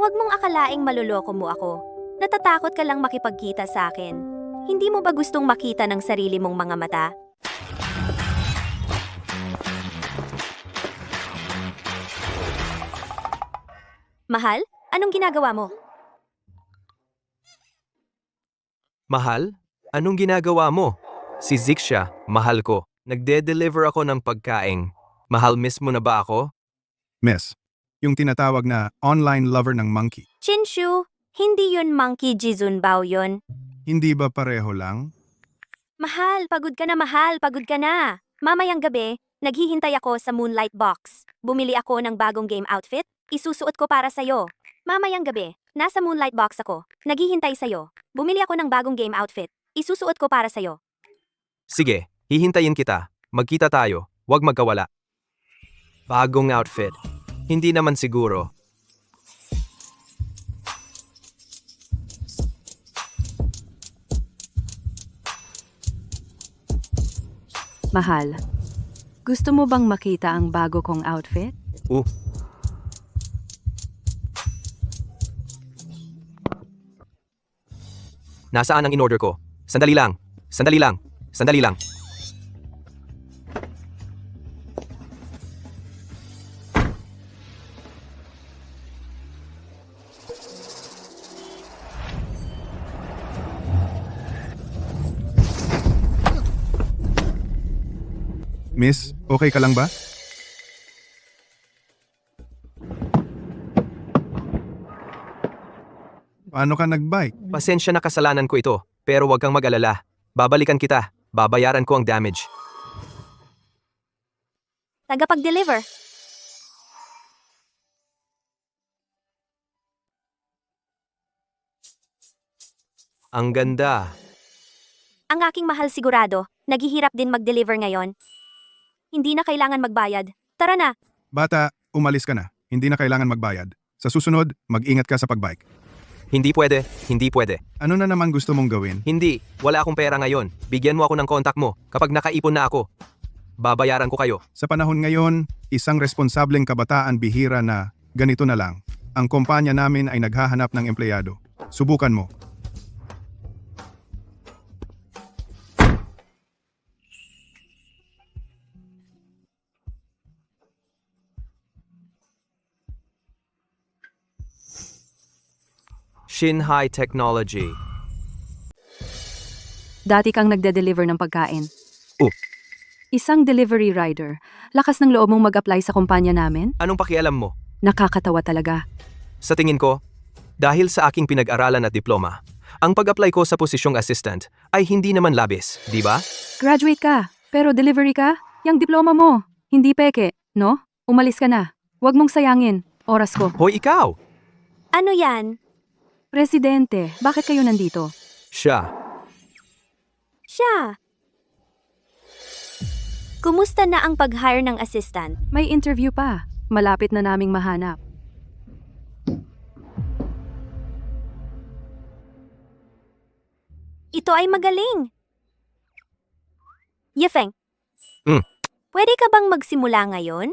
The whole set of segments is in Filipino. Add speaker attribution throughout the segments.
Speaker 1: Huwag mong akalaing maluloko mo ako. Natatakot ka lang makipagkita sa akin. Hindi mo ba gustong makita ng sarili mong mga mata? Mahal, anong ginagawa mo?
Speaker 2: Mahal? Anong ginagawa mo? Si Zik siya, mahal ko. Nagde-deliver ako ng pagkain. Mahal, miss mo na ba ako?
Speaker 3: Miss, yung tinatawag na online lover ng monkey.
Speaker 1: Chinshu, hindi yun monkey Jizunbao yun.
Speaker 3: Hindi ba pareho lang?
Speaker 1: Mahal, pagod ka na mahal, pagod ka na. Mamayang gabi, naghihintay ako sa Moonlight Box. Bumili ako ng bagong game outfit, isusuot ko para sa'yo. Mamayang gabi, nasa Moonlight Box ako, naghihintay sa'yo. Bumili ako ng bagong game outfit, isusuot ko para sa'yo.
Speaker 2: Sige, hihintayin kita. Magkita tayo, huwag magkawala. Bagong outfit. Hindi naman siguro.
Speaker 4: Mahal, gusto mo bang makita ang bago kong outfit?
Speaker 2: Nasaan ang in-order ko? Sandali lang. Sandali lang. Sandali lang.
Speaker 3: Miss, okay ka lang ba? Paano ka nagbike?
Speaker 2: Pasensya na, kasalanan ko ito. Pero huwag kang mag-alala. Babalikan kita. Babayaran ko ang damage.
Speaker 1: Tagapag-deliver.
Speaker 2: Ang ganda.
Speaker 1: Ang aking mahal sigurado, naghihirap din mag-deliver ngayon. Hindi na kailangan magbayad. Tara na.
Speaker 3: Bata, umalis ka na. Hindi na kailangan magbayad. Sa susunod, mag-ingat ka sa pagbike.
Speaker 2: Hindi pwede. Hindi pwede.
Speaker 3: Ano na naman gusto mong gawin?
Speaker 2: Hindi. Wala akong pera ngayon. Bigyan mo ako ng kontak mo. Kapag nakaipon na ako, babayaran ko kayo.
Speaker 3: Sa panahon ngayon, isang responsableng kabataan bihira na ganito na lang. Ang kumpanya namin ay naghahanap ng empleyado. Subukan mo.
Speaker 2: Shinhai Technology.
Speaker 4: Dati kang nagde-deliver ng pagkain.
Speaker 2: Oh.
Speaker 4: Isang delivery rider. Lakas ng loob mong mag-apply sa kumpanya namin?
Speaker 2: Anong pakialam mo?
Speaker 4: Nakakatawa talaga.
Speaker 2: Sa tingin ko, dahil sa aking pinag-aralan at diploma, ang pag-apply ko sa posisyong assistant ay hindi naman labis, di ba?
Speaker 4: Graduate ka, pero delivery ka? Yang diploma mo, hindi peke, no? Umalis ka na. Huwag mong sayangin. Oras ko.
Speaker 2: Hoy, ikaw!
Speaker 1: Ano yan?
Speaker 4: Presidente, bakit kayo nandito?
Speaker 2: Siya.
Speaker 1: Siya. Kumusta na ang pag-hire ng assistant?
Speaker 4: May interview pa. Malapit na naming mahanap.
Speaker 1: Ito ay magaling. Yefeng.
Speaker 2: Mm.
Speaker 1: Pwede ka bang magsimula ngayon?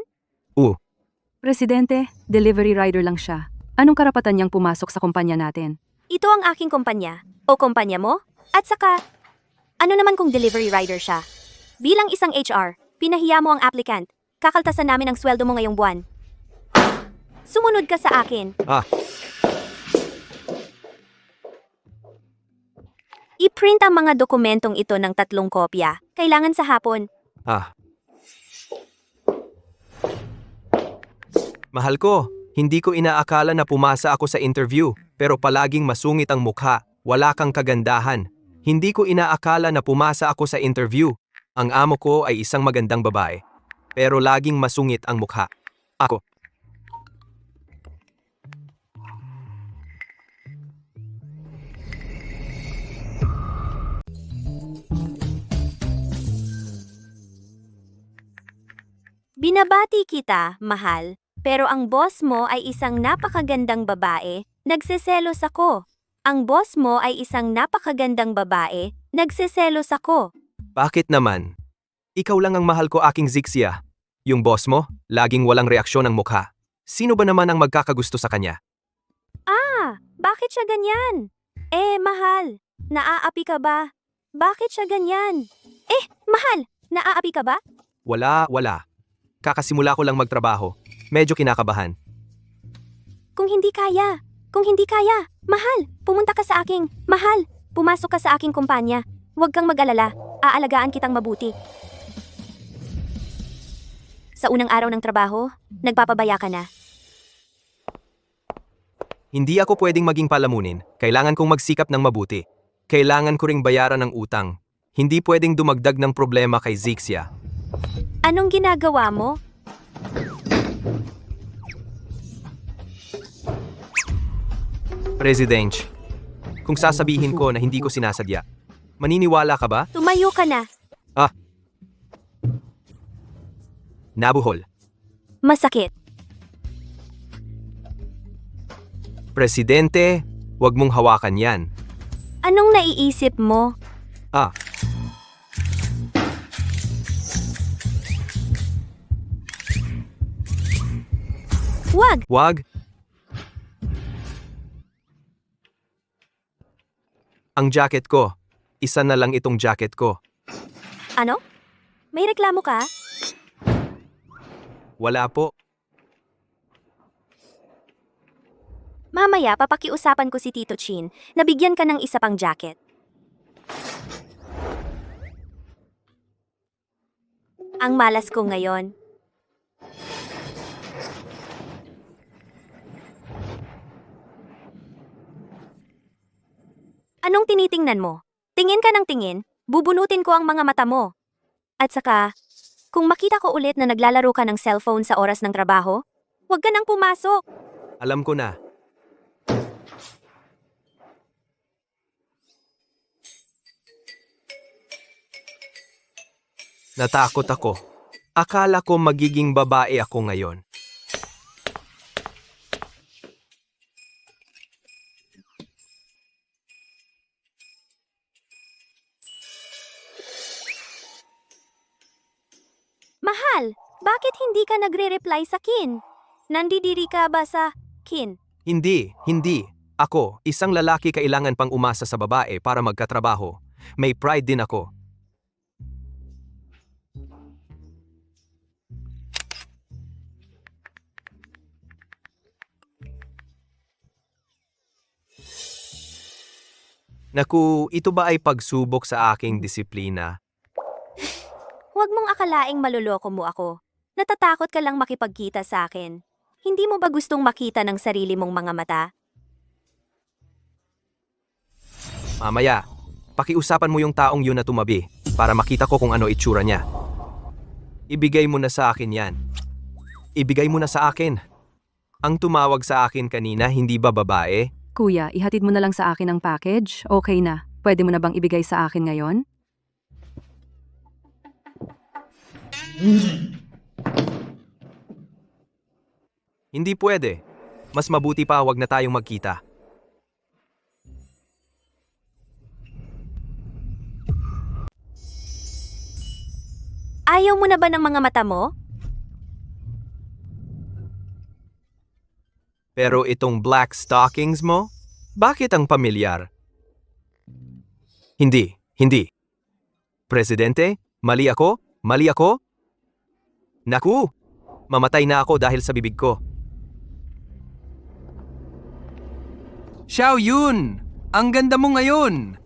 Speaker 4: Presidente, delivery rider lang siya. Anong karapatan niyang pumasok sa kumpanya natin?
Speaker 1: Ito ang aking kumpanya. O kumpanya mo? At saka, ano naman kung delivery rider siya? Bilang isang HR, pinahiya mo ang applicant. Kakaltasan namin ang sweldo mo ngayong buwan. Sumunod ka sa akin. I-print ang mga dokumentong ito ng 3 kopya. Kailangan sa hapon.
Speaker 2: Mahal ko, hindi ko inaakala na pumasa ako sa interview, pero palaging masungit ang mukha, wala kang kagandahan. Hindi ko inaakala na pumasa ako sa interview. Ang amo ko ay isang magandang babae, pero laging masungit ang mukha. Ako.
Speaker 1: Binabati kita, mahal. Pero ang boss mo ay isang napakagandang babae, nagseselos ako. Ang boss mo ay isang napakagandang babae, nagseselos ako.
Speaker 2: Bakit naman? Ikaw lang ang mahal ko, aking Zixia. Yung boss mo, laging walang reaksyon ng mukha. Sino ba naman ang magkakagusto sa kanya?
Speaker 1: Bakit siya ganyan? Mahal, naaapi ka ba? Bakit siya ganyan? Mahal, naaapi ka ba?
Speaker 2: Wala. Kakasimula ko lang magtrabaho. Medyo kinakabahan.
Speaker 1: Kung hindi kaya, mahal, pumunta ka sa aking, mahal, pumasok ka sa aking kumpanya. Huwag kang mag-alala, aalagaan kitang mabuti. Sa unang araw ng trabaho, nagpapabaya ka na.
Speaker 2: Hindi ako pwedeng maging palamunin. Kailangan kong magsikap ng mabuti. Kailangan ko ring bayaran ng utang. Hindi pwedeng dumagdag ng problema kay Zixia.
Speaker 1: Anong ginagawa mo?
Speaker 2: President, kung sasabihin ko na hindi ko sinasadya, maniniwala ka ba?
Speaker 1: Tumayo ka na.
Speaker 2: Nabuhol.
Speaker 1: Masakit.
Speaker 2: Presidente, wag mong hawakan yan.
Speaker 1: Anong naiisip mo? Wag!
Speaker 2: Wag. Ang jacket ko. Isa na lang itong jacket ko.
Speaker 1: Ano? May reklamo ka?
Speaker 2: Wala po.
Speaker 1: Mamaya papakiusapan ko si Tito Chin na bigyan ka ng isa pang jacket. Ang malas ko ngayon. Anong tinitingnan mo? Tingin ka ng tingin, bubunutin ko ang mga mata mo. At saka, kung makita ko ulit na naglalaro ka ng cellphone sa oras ng trabaho, huwag ka nang pumasok.
Speaker 2: Alam ko na. Natakot ako. Akala ko magiging babae ako ngayon.
Speaker 1: Mahal, bakit hindi ka nagre-reply sa Kin? Nandidiri ka ba sa Kin?
Speaker 2: Hindi. Ako, isang lalaki kailangan pang umasa sa babae para magkatrabaho. May pride din ako. Naku, ito ba ay pagsubok sa aking disiplina?
Speaker 1: Huwag mong akalaing maluloko mo ako. Natatakot ka lang makipagkita sa akin. Hindi mo ba gustong makita ng sarili mong mga mata?
Speaker 2: Mamaya, pakiusapan mo yung taong yun na tumabi para makita ko kung ano itsura niya. Ibigay mo na sa akin yan. Ibigay mo na sa akin. Ang tumawag sa akin kanina, hindi ba babae?
Speaker 4: Kuya, ihatid mo na lang sa akin ang package. Okay na. Pwede mo na bang ibigay sa akin ngayon?
Speaker 2: Hindi pwede. Mas mabuti pa wag na tayong magkita.
Speaker 1: Ayaw mo na ba ng mga mata mo?
Speaker 2: Pero itong black stockings mo? Bakit ang pamilyar? Hindi. Presidente, mali ako? Naku, mamatay na ako dahil sa bibig ko. Xiao Yun! Ang ganda mo ngayon!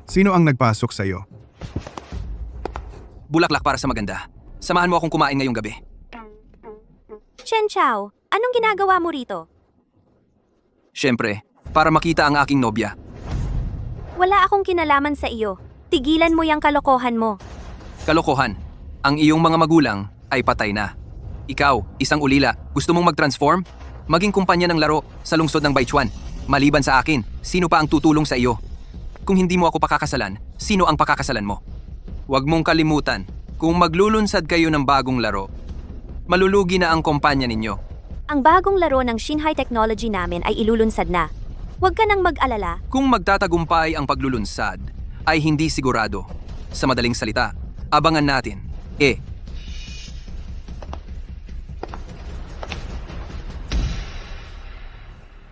Speaker 3: Sino ang nagpasok sa'yo?
Speaker 2: Bulaklak para sa maganda. Samahan mo akong kumain ngayong gabi.
Speaker 1: Chen Chao, anong ginagawa mo rito?
Speaker 2: Siyempre, para makita ang aking nobya.
Speaker 1: Wala akong kinalaman sa iyo. Tigilan mo yung kalokohan mo.
Speaker 2: Kalokohan. Ang iyong mga magulang ay patay na. Ikaw, isang ulila, gusto mong mag-transform? Maging kumpanya ng laro sa lungsod ng Baichuan. Maliban sa akin, sino pa ang tutulong sa iyo? Kung hindi mo ako pakakasalan, sino ang pakakasalan mo? Huwag mong kalimutan, kung maglulunsad kayo ng bagong laro, malulugi na ang kumpanya ninyo.
Speaker 1: Ang bagong laro ng Shinhai Technology namin ay ilulunsad na. Huwag ka nang mag-alala.
Speaker 2: Kung magtatagumpay ang paglulunsad, ay hindi sigurado. Sa madaling salita, abangan natin.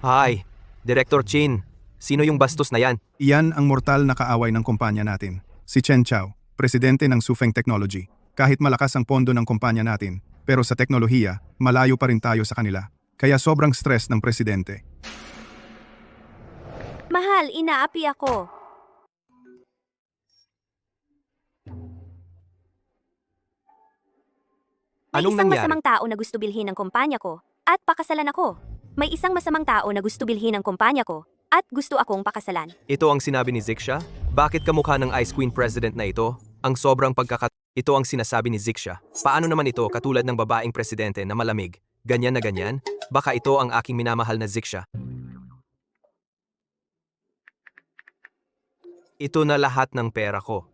Speaker 2: Ay, Director Chin, sino yung bastos na yan?
Speaker 3: Iyan ang mortal na kaaway ng kumpanya natin. Si Chen Chao, presidente ng Sufeng Technology. Kahit malakas ang pondo ng kumpanya natin, pero sa teknolohiya, malayo pa rin tayo sa kanila. Kaya sobrang stress ng presidente.
Speaker 1: Mahal, inaapi ako. May
Speaker 2: Anong
Speaker 1: isang
Speaker 2: nangyari?
Speaker 1: masamang tao na gusto bilhin ng kumpanya ko at pakasalan ako. May isang masamang tao na gusto bilhin ng kumpanya ko at gusto akong pakasalan.
Speaker 2: Ito ang sinabi ni Zixia? Bakit kamukha ng Ice Queen President na ito? Ang sobrang Ito ang sinasabi ni Zixia. Paano naman ito katulad ng babaeng presidente na malamig? Ganyan na ganyan? Baka ito ang aking minamahal na Zixia. Ito na lahat ng pera ko.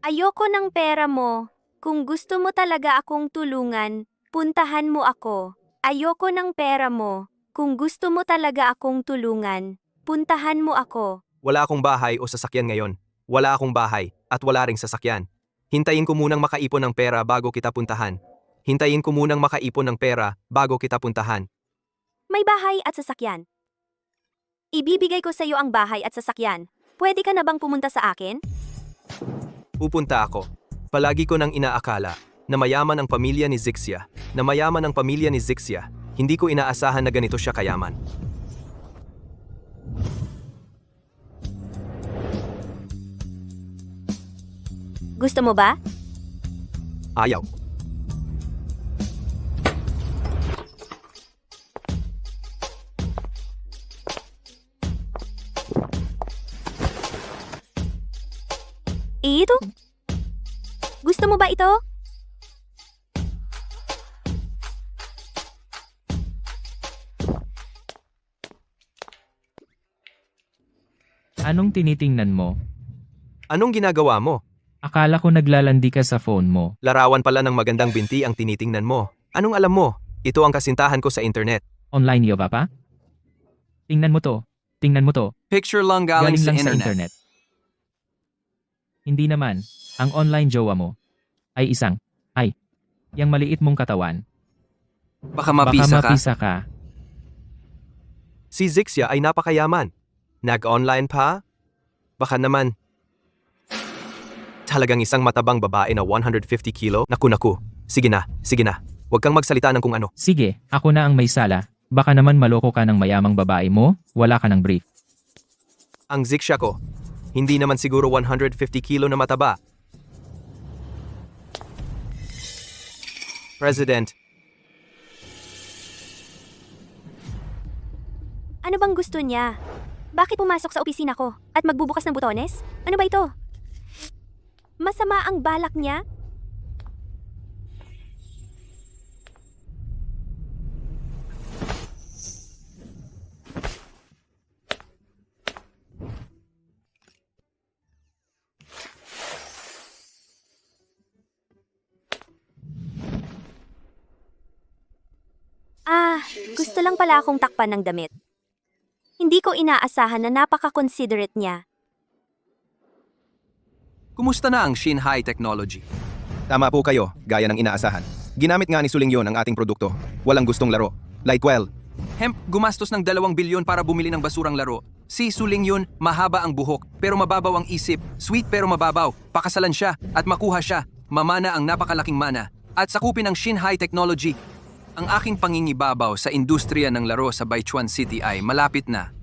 Speaker 1: Ayoko ng pera mo. Kung gusto mo talaga akong tulungan, puntahan mo ako. Ayoko ng pera mo. Kung gusto mo talaga akong tulungan, puntahan mo ako.
Speaker 2: Wala akong bahay o sasakyan ngayon. Wala akong bahay at wala ring sasakyan. Hintayin ko munang makaipon ng pera bago kita puntahan. Hintayin ko munang makaipon ng pera bago kita puntahan.
Speaker 1: May bahay at sasakyan. Ibibigay ko sa iyo ang bahay at sasakyan. Pwede ka na bang pumunta sa akin?
Speaker 2: Pupunta ako. Palagi ko nang inaakala na mayaman ang pamilya ni Zixia. Na mayaman ang pamilya ni Zixia. Hindi ko inaasahan na ganito siya kayaman.
Speaker 1: Gusto mo ba?
Speaker 2: Ayaw.
Speaker 1: Ito? Gusto mo ba ito?
Speaker 5: Anong tinitingnan mo?
Speaker 2: Anong ginagawa mo?
Speaker 5: Akala ko naglalandi ka sa phone mo.
Speaker 2: Larawan pala ng magandang binti ang tinitingnan mo. Anong alam mo? Ito ang kasintahan ko sa internet.
Speaker 5: Online yo ba pa? Tingnan mo to. Tingnan mo to.
Speaker 2: Picture lang
Speaker 5: Galing lang sa internet. Hindi naman. Ang online jowa mo ay yang maliit mong katawan.
Speaker 2: Baka
Speaker 5: Baka mapisa ka.
Speaker 2: Si Zixia ay napakayaman. Nag-online pa? Baka naman. Talagang isang matabang babae na 150 kilo? Naku. Sige na. Huwag kang magsalita ng kung ano.
Speaker 5: Sige, ako na ang may sala. Baka naman maloko ka ng mayamang babae mo, wala ka ng brief.
Speaker 2: Ang Zixia ko, hindi naman siguro 150 kilo na mataba. President,
Speaker 1: Ano bang gusto niya? Bakit pumasok sa opisina ko at magbubukas ng butones? Ano ba ito? Masama ang balak niya? Gusto lang pala akong takpan ng damit. Hindi ko inaasahan na napaka-considerate niya.
Speaker 2: kumusta na ang Shinhai Technology?
Speaker 6: Tama po kayo, gaya ng inaasahan. Ginamit nga ni Suling yon ang ating produkto. Walang gustong laro. Lightwell,
Speaker 2: Hemp, gumastos ng 2 bilyon para bumili ng basurang laro. Si Suling yun, mahaba ang buhok, pero mababaw ang isip. Sweet pero mababaw. Pakasalan siya at makuha siya. Mamana ang napakalaking mana. At sakupin ng Shinhai Technology. Ang aking pangingibabaw sa industriya ng laro sa Baichuan City ay malapit na.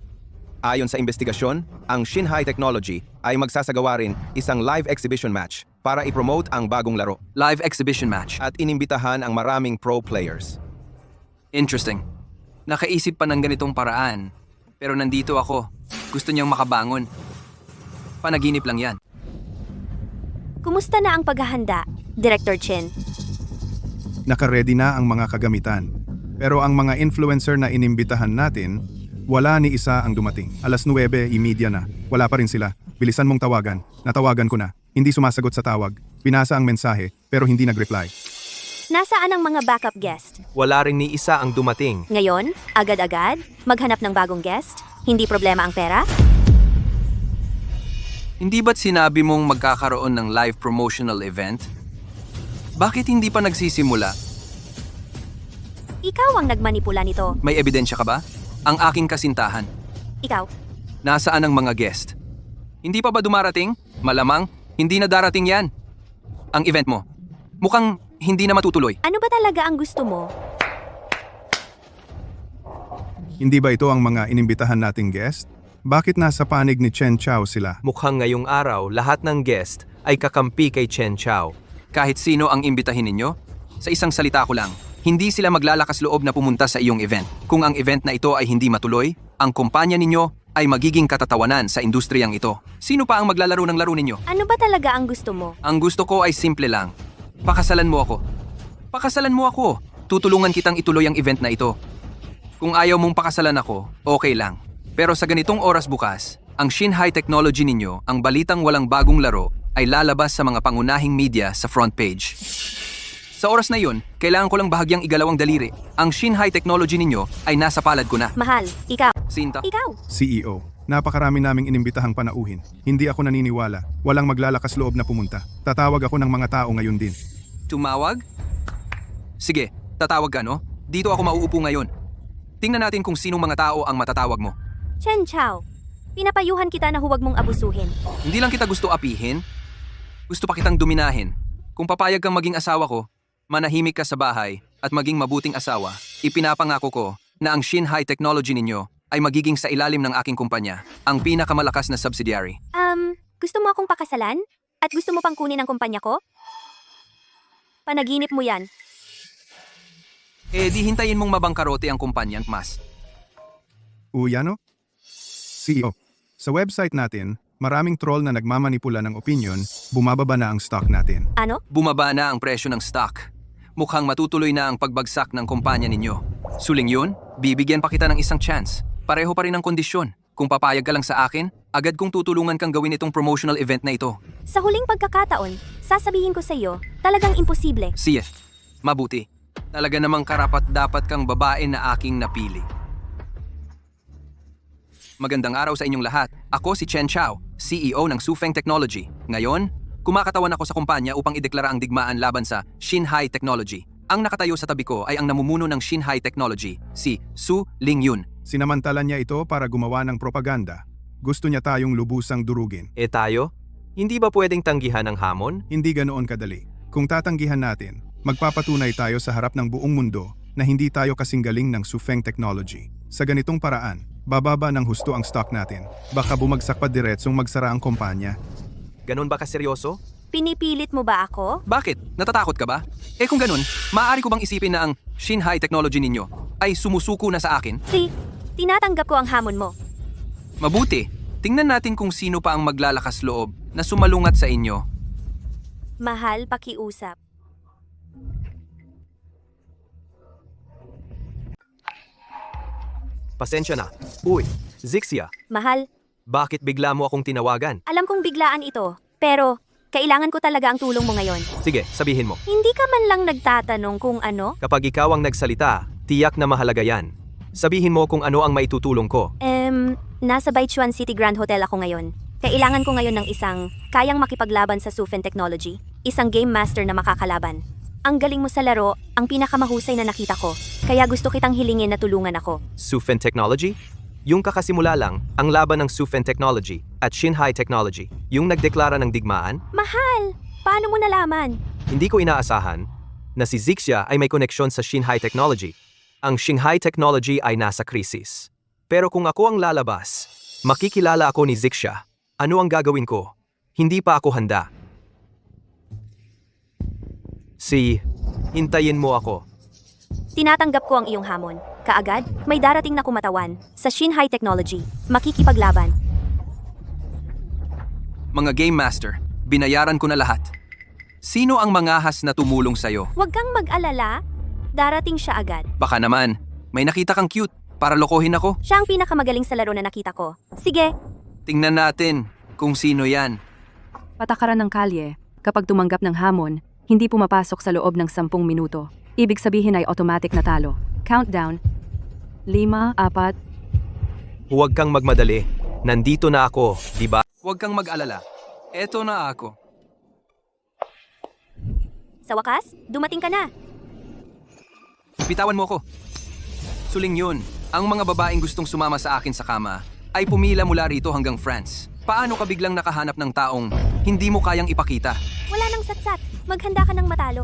Speaker 6: ayon sa investigasyon, ang Shinhai Technology ay magsasagawa rin isang live exhibition match para i-promote ang bagong laro
Speaker 2: Live exhibition match.
Speaker 6: at inimbitahan ang maraming pro players.
Speaker 2: Interesting. Nakaisip pa ng ganitong paraan. Pero nandito ako. Gusto niyang makabangon. Panaginip lang yan.
Speaker 1: Kumusta na ang paghahanda, Director Chen?
Speaker 3: Naka-ready na ang mga kagamitan. Pero ang mga influencer na inimbitahan natin, wala ni isa ang dumating. 9:30 na. Wala pa rin sila. Bilisan mong tawagan. Natawagan ko na. Hindi sumasagot sa tawag. Pinasa ang mensahe, pero hindi nag-reply.
Speaker 1: Nasaan ang mga backup guest?
Speaker 2: Wala rin ni isa ang dumating.
Speaker 1: Ngayon, agad-agad, maghanap ng bagong guest? Hindi problema ang pera?
Speaker 2: Hindi ba't sinabi mong magkakaroon ng live promotional event? Bakit hindi pa nagsisimula?
Speaker 1: Ikaw ang nagmanipula nito.
Speaker 2: May ebidensya ka ba? Ang aking kasintahan.
Speaker 1: Ikaw,
Speaker 2: Nasaan ang mga guest? Hindi pa ba dumarating? Malamang, hindi na darating yan. Ang event mo. Mukhang hindi na matutuloy.
Speaker 1: ano ba talaga ang gusto mo?
Speaker 3: Hindi ba ito ang mga inimbitahan nating guest? Bakit nasa panig ni Chen Chao sila?
Speaker 2: Mukhang ngayong araw, lahat ng guest ay kakampi kay Chen Chao. Kahit sino ang imbitahin ninyo, sa isang salita ko lang, hindi sila maglalakas loob na pumunta sa iyong event. Kung ang event na ito ay hindi matuloy, ang kumpanya ninyo ay magiging katatawanan sa industriyang ito. Sino pa ang maglalaro ng laro ninyo?
Speaker 1: Ano ba talaga ang gusto mo?
Speaker 2: Ang gusto ko ay simple lang. Pakasalan mo ako. Pakasalan mo ako. Tutulungan kitang ituloy ang event na ito. Kung ayaw mong pakasalan ako, okay lang. Pero sa ganitong oras bukas, ang Shinhai Technology ninyo, ang balitang walang bagong laro, ay lalabas sa mga pangunahing media sa front page. Sa oras na yun, kailangan ko lang bahagyang igalaw ang daliri. Ang Shinhai Technology ninyo ay nasa palad ko na.
Speaker 1: Mahal, ikaw.
Speaker 2: Sinta.
Speaker 1: Ikaw.
Speaker 3: CEO, napakarami naming inimbitahang panauhin. Hindi ako naniniwala. Walang maglalakas loob na pumunta. Tatawag ako ng mga tao ngayon din.
Speaker 2: Tumawag? Sige, tatawag ka no? Dito ako mauupo ngayon. Tingnan natin kung sinong mga tao ang matatawag mo.
Speaker 1: Chen Chao, pinapayuhan kita na huwag mong abusuhin.
Speaker 2: Hindi lang kita gusto apihin, gusto pa kitang dominahin. Kung papayag kang maging asawa ko, manahimik ka sa bahay at maging mabuting asawa, ipinapangako ko na ang Shinhai Technology ninyo ay magiging sa ilalim ng aking kumpanya, ang pinakamalakas na subsidiary.
Speaker 1: Gusto mo akong pakasalan? At gusto mo pang kunin ang kumpanya ko? Panaginip mo yan.
Speaker 2: Eh di hintayin mong mabangkarote ang kumpanya, mas.
Speaker 3: Uyano? CEO, sa website natin, maraming troll na nagmamanipula ng opinion, bumababa na ang stock natin.
Speaker 1: Ano?
Speaker 2: Bumaba na ang presyo ng stock. Mukhang matutuloy na ang pagbagsak ng kumpanya ninyo. Suling yun, bibigyan pa kita ng isang chance. Pareho pa rin ang kondisyon. Kung papayag ka lang sa akin, agad kong tutulungan kang gawin itong promotional event na ito.
Speaker 1: Sa huling pagkakataon, sasabihin ko sa iyo, talagang imposible.
Speaker 2: Siya, mabuti. Talaga namang karapat-dapat kang babae na aking napili. Magandang araw sa inyong lahat. Ako si Chen Chao, CEO ng Sufeng Technology. Ngayon, kumakatawan ako sa kumpanya upang ideklara ang digmaan laban sa Shinhai Technology. Ang nakatayo sa tabi ko ay ang namumuno ng Shinhai Technology, si Su Lingyun.
Speaker 3: Sinamantala niya ito para gumawa ng propaganda. Gusto niya tayong lubusang durugin.
Speaker 2: E tayo? Hindi ba pwedeng tanggihan ang hamon?
Speaker 3: Hindi ganoon kadali. Kung tatanggihan natin, magpapatunay tayo sa harap ng buong mundo na hindi tayo kasing galing ng Sufeng Technology. Sa ganitong paraan, bababa ng husto ang stock natin. Baka bumagsak pa diretsong magsara ang kumpanya.
Speaker 2: Ganon ba kaseryoso?
Speaker 1: Pinipilit mo ba ako?
Speaker 2: Bakit? Natatakot ka ba? Eh kung ganun, maaari ko bang isipin na ang Shinhai Technology ninyo ay sumusuko na sa akin?
Speaker 1: Tinatanggap ko ang hamon mo.
Speaker 2: Mabuti. Tingnan natin kung sino pa ang maglalakas loob na sumalungat sa inyo.
Speaker 1: Mahal, pakiusap.
Speaker 2: Pasensya na. Uy, Zixia,
Speaker 1: Mahal,
Speaker 2: bakit bigla mo akong tinawagan?
Speaker 1: alam kong biglaan ito, pero kailangan ko talaga ang tulong mo ngayon.
Speaker 2: Sige, sabihin mo.
Speaker 1: Hindi ka man lang nagtatanong kung ano?
Speaker 2: Kapag ikaw ang nagsalita, tiyak na mahalaga yan. Sabihin mo kung ano ang maitutulong ko.
Speaker 1: Nasa Baichuan City Grand Hotel ako ngayon. Kailangan ko ngayon ng isang kayang makipaglaban sa Sufen Technology, isang game master na makakalaban. Ang galing mo sa laro, ang pinakamahusay na nakita ko, kaya gusto kitang hilingin na tulungan ako.
Speaker 2: Sufen Technology? Yung kakasimula lang, ang laban ng Sufen Technology at Shinhai Technology, yung nagdeklara ng digmaan,
Speaker 1: Mahal! Paano mo nalaman?
Speaker 2: hindi ko inaasahan na si Zixia ay may koneksyon sa Shinhai Technology. Ang Shinhai Technology ay nasa krisis. Pero kung ako ang lalabas, makikilala ako ni Zixia. Ano ang gagawin ko? Hindi pa ako handa. Hintayin mo ako.
Speaker 1: Tinatanggap ko ang iyong hamon. Kaagad, may darating na kumatawan sa Shinhai Technology. Makikipaglaban.
Speaker 2: Mga Game Master, binayaran ko na lahat. Sino ang mangahas na tumulong sa'yo?
Speaker 1: Huwag kang mag-alala. Darating siya agad.
Speaker 2: Baka naman, may nakita kang cute para lokohin ako.
Speaker 1: Siya ang pinakamagaling sa laro na nakita ko. Sige,
Speaker 2: Tingnan natin kung sino yan.
Speaker 4: Patakaran ng kalye, kapag tumanggap ng hamon, hindi pumapasok sa loob ng 10 minuto. Ibig sabihin ay automatic na talo. Countdown. 5, 4,
Speaker 2: Huwag kang magmadali. Nandito na ako, di ba? Huwag kang mag-alala. Eto na ako.
Speaker 1: sa wakas, dumating ka na.
Speaker 2: Bitawan mo ko. Suling yun. Ang mga babaeng gustong sumama sa akin sa kama ay pumila mula rito hanggang France. Paano ka biglang nakahanap ng taong hindi mo kayang ipakita?
Speaker 1: Wala nang satsat. Maghanda ka ng matalo.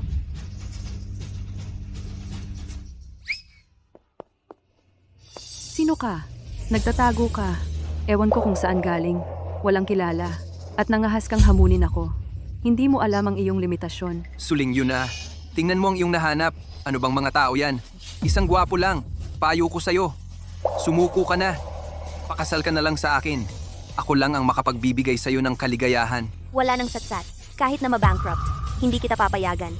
Speaker 4: Sino ka? Nagtatago ka. Ewan ko kung saan galing. Walang kilala. At nangahas kang hamunin ako. Hindi mo alam ang iyong limitasyon.
Speaker 2: Suling yun na. Tingnan mo ang iyong nahanap. Ano bang mga tao yan? Isang gwapo lang. Payo ko sa'yo. Sumuko ka na. Pakasal ka na lang sa akin. Ako lang ang makapagbibigay sa'yo ng kaligayahan.
Speaker 1: Wala nang satsat. Kahit na mabankrupt, hindi kita papayagan.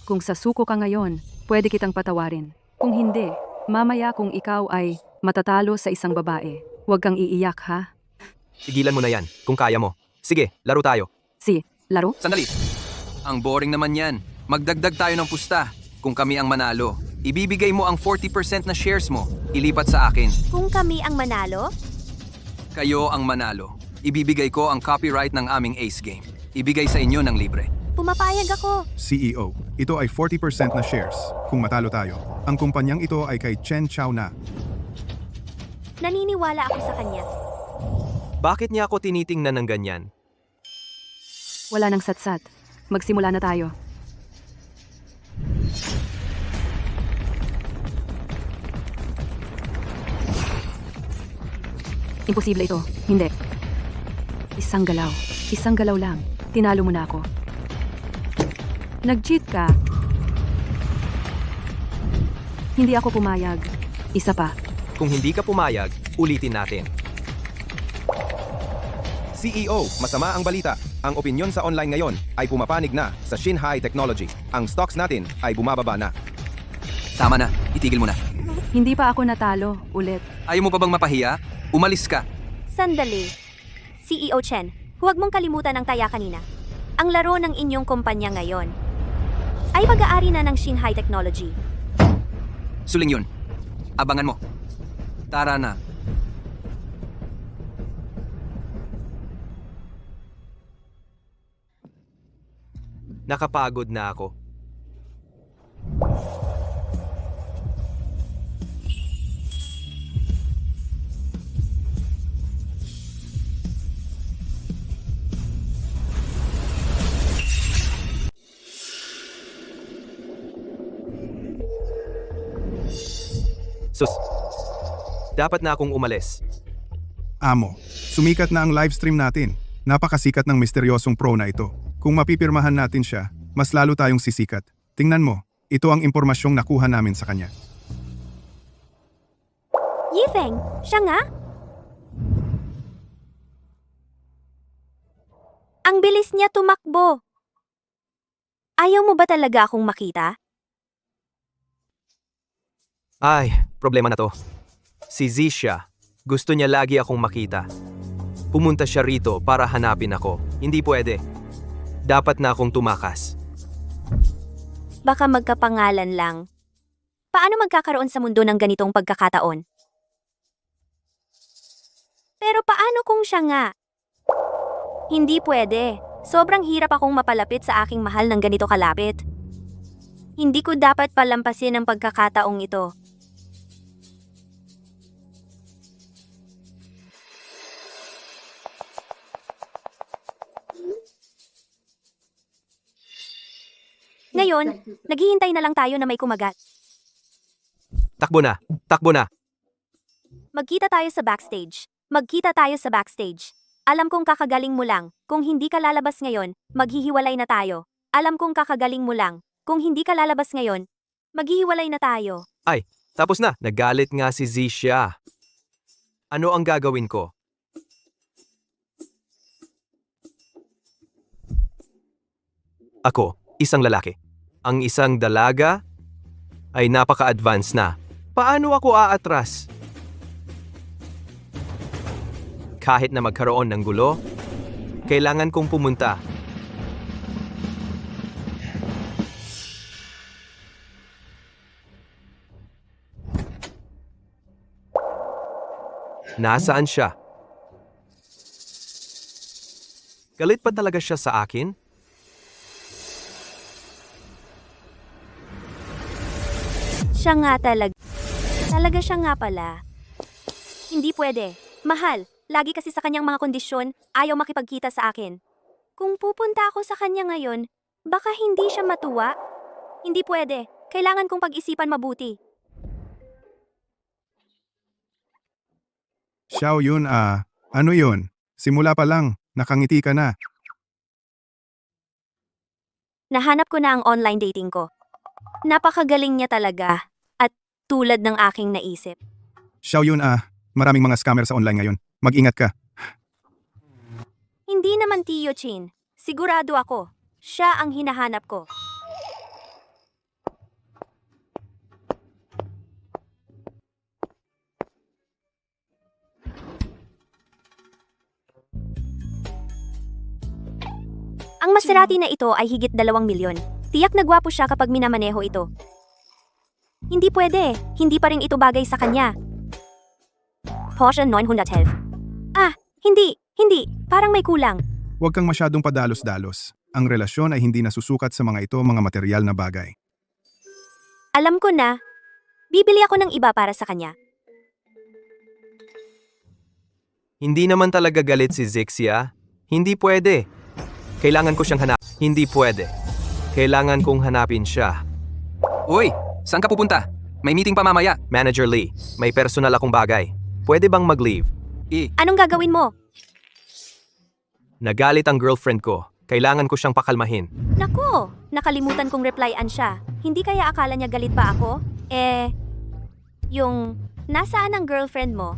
Speaker 4: Kung sasuko ka ngayon, pwede kitang patawarin. Kung hindi, mamaya kung ikaw ay matatalo sa isang babae, huwag kang iiyak ha?
Speaker 2: Tigilan mo na yan, kung kaya mo. Sige, laro tayo.
Speaker 4: Si, laro?
Speaker 2: Sandali. Ang boring naman yan. Magdagdag tayo ng pusta. Kung kami ang manalo, ibibigay mo ang 40% na shares mo. Ilipat sa akin.
Speaker 1: Kung kami ang manalo,
Speaker 2: Kayo ang manalo. Ibibigay ko ang copyright ng aming Ace Game. Ibigay sa inyo ng libre.
Speaker 1: pumapayag ako.
Speaker 3: CEO, ito ay 40% na shares. Kung matalo tayo, ang kumpanyang ito ay kay Chen Chao na.
Speaker 1: Naniniwala ako sa kanya.
Speaker 2: Bakit niya ako tinitingnan ng ganyan?
Speaker 4: Wala nang satsat. Magsimula na tayo. Imposible ito. Hindi. Isang galaw. Isang galaw lang. Tinalo mo na ako. Nag-cheat ka. Hindi ako pumayag. Isa pa.
Speaker 2: Kung hindi ka pumayag, ulitin natin.
Speaker 6: CEO, masama ang balita. Ang opinyon sa online ngayon ay pumapanig na sa Shinhai Technology. Ang stocks natin ay bumababa na.
Speaker 2: Tama na, itigil mo na.
Speaker 4: Hindi pa ako natalo. Ulit.
Speaker 2: Ayaw mo pa bang mapahiya? Umalis ka.
Speaker 1: Sandali. CEO Chen, huwag mong kalimutan ang taya kanina. Ang laro ng inyong kumpanya ngayon ay pag-aari na ng Shinhai Technology.
Speaker 2: Suling yun. Abangan mo. Tara na. Nakapagod na ako. Sus, dapat na akong umalis.
Speaker 3: Amo, sumikat na ang livestream natin. Napakasikat ng misteryosong pro na ito. Kung mapipirmahan natin siya, mas lalo tayong sisikat. Tingnan mo, ito ang impormasyong nakuha namin sa kanya.
Speaker 1: Yifeng, siya nga? Ang bilis niya tumakbo. Ayaw mo ba talaga akong makita?
Speaker 2: Ay, problema na to. Si Zisha, gusto niya lagi akong makita. Pumunta siya rito para hanapin ako. Hindi pwede. Dapat na akong tumakas.
Speaker 1: Baka magkapangalan lang. Paano magkakaroon sa mundo ng ganitong pagkakataon? Pero paano kung siya nga? Hindi pwede. Sobrang hirap akong mapalapit sa aking mahal ng ganito kalapit. Hindi ko dapat palampasin ang pagkakataong ito. Ngayon, naghihintay na lang tayo na may kumagat.
Speaker 2: Takbo na! Takbo na!
Speaker 1: Magkita tayo sa backstage. Magkita tayo sa backstage. Alam kong kakagaling mo lang. Kung hindi ka lalabas ngayon, maghihiwalay na tayo. Alam kong kakagaling mo lang. Kung hindi ka lalabas ngayon, maghihiwalay na tayo.
Speaker 2: Ay, tapos na. Nagalit nga si Zisha. Ano ang gagawin ko? Ako, isang lalaki. Ang isang dalaga ay napaka-advance na. Paano ako aatras? Kahit na magkaroon ng gulo, kailangan kong pumunta. Nasaan siya? Galit pa talaga siya sa akin?
Speaker 1: Siya nga talaga. Talaga siya nga pala. Hindi pwede. Mahal, lagi kasi sa kanyang mga kondisyon, ayaw makipagkita sa akin. Kung pupunta ako sa kanya ngayon, baka hindi siya matuwa. Hindi pwede. Kailangan kong pag-isipan mabuti.
Speaker 3: Xiao Yun ano yun? Simula pa lang, nakangiti ka na.
Speaker 1: Nahanap ko na ang online dating ko. Napakagaling niya talaga. At tulad ng aking naisip.
Speaker 3: Xiao Yun maraming mga scammer sa online ngayon. Mag-ingat ka.
Speaker 1: Hindi naman Tio Chin. Sigurado ako. Siya ang hinahanap ko. Ang Maserati na ito ay higit 2 milyon. Tiyak na gwapo siya kapag minamaneho ito. Hindi pwede. Hindi pa rin ito bagay sa kanya. Porsche 911. Hindi. Parang may kulang.
Speaker 3: Huwag kang masyadong padalos-dalos. Ang relasyon ay hindi nasusukat sa mga ito mga material na bagay.
Speaker 1: Alam ko na. Bibili ako ng iba para sa kanya.
Speaker 2: Hindi naman talaga galit si Zixia. Hindi pwede. Kailangan ko siyang hanap. Hindi pwede. Kailangan kong hanapin siya.
Speaker 6: Uy, saan ka pupunta? May meeting pa mamaya.
Speaker 2: Manager Lee, may personal akong bagay. Pwede bang mag-leave?
Speaker 1: Anong gagawin mo?
Speaker 2: Nagalit ang girlfriend ko. Kailangan ko siyang pakalmahin.
Speaker 1: Naku, nakalimutan kong replyan siya. Hindi kaya akala niya galit pa ako? Nasaan ang girlfriend mo?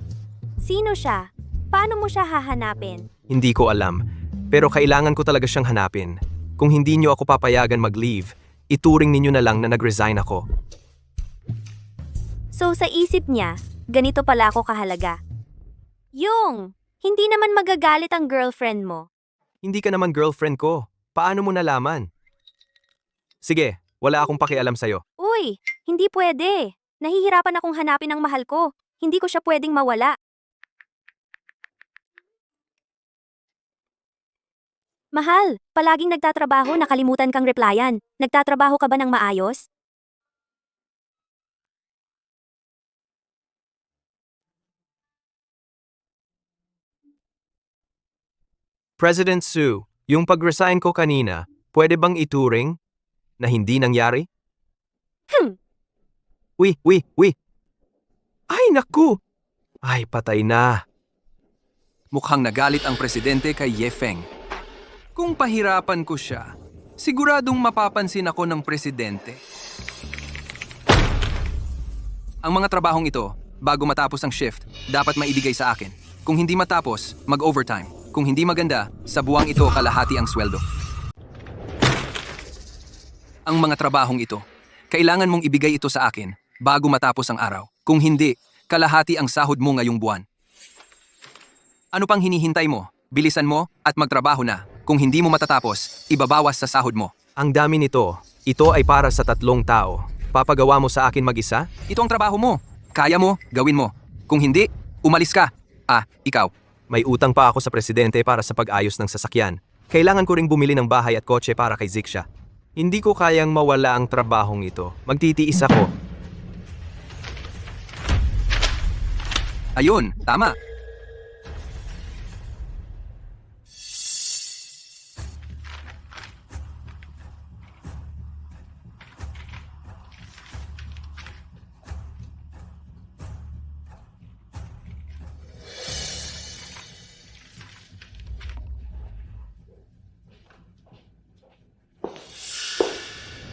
Speaker 1: Sino siya? Paano mo siya hahanapin?
Speaker 2: Hindi ko alam. Pero kailangan ko talaga siyang hanapin. Kung hindi niyo ako papayagan mag-leave, ituring ninyo na lang na nag-resign ako.
Speaker 1: So sa isip niya, ganito pala ako kahalaga. Hindi naman magagalit ang girlfriend mo.
Speaker 2: Hindi ka naman girlfriend ko. Paano mo nalaman? Sige, wala akong pakialam sa'yo.
Speaker 1: Uy, hindi pwede. Nahihirapan akong hanapin ang mahal ko. Hindi ko siya pwedeng mawala. Mahal, palaging nagtatrabaho, nakalimutan kang replyan. Nagtatrabaho ka ba ng maayos?
Speaker 2: President Sue, yung pag-resign ko kanina, pwede bang ituring na hindi nangyari? Uy! Ay, naku! Ay, patay na.
Speaker 6: Mukhang nagalit ang presidente kay Ye Feng. Kung pahirapan ko siya, siguradong mapapansin ako ng presidente. Ang mga trabahong ito, bago matapos ang shift, dapat maibigay sa akin. Kung hindi matapos, mag-overtime. Kung hindi maganda, sa buwang ito kalahati ang sweldo. Ang mga trabahong ito, kailangan mong ibigay ito sa akin bago matapos ang araw. Kung hindi, kalahati ang sahod mo ngayong buwan. Ano pang hinihintay mo? Bilisan mo at magtrabaho na. Kung hindi mo matatapos, ibabawas sa sahod mo.
Speaker 2: Ang dami nito. Ito ay para sa 3 tao. Papagawa mo sa akin mag-isa?
Speaker 6: Ito ang trabaho mo. Kaya mo, gawin mo. Kung hindi, umalis ka. Ikaw.
Speaker 2: May utang pa ako sa presidente para sa pag-ayos ng sasakyan. Kailangan ko ring bumili ng bahay at kotse para kay Zixia. Hindi ko kayang mawala ang trabahong ito. Magtitiis ako.
Speaker 6: Ayun, tama.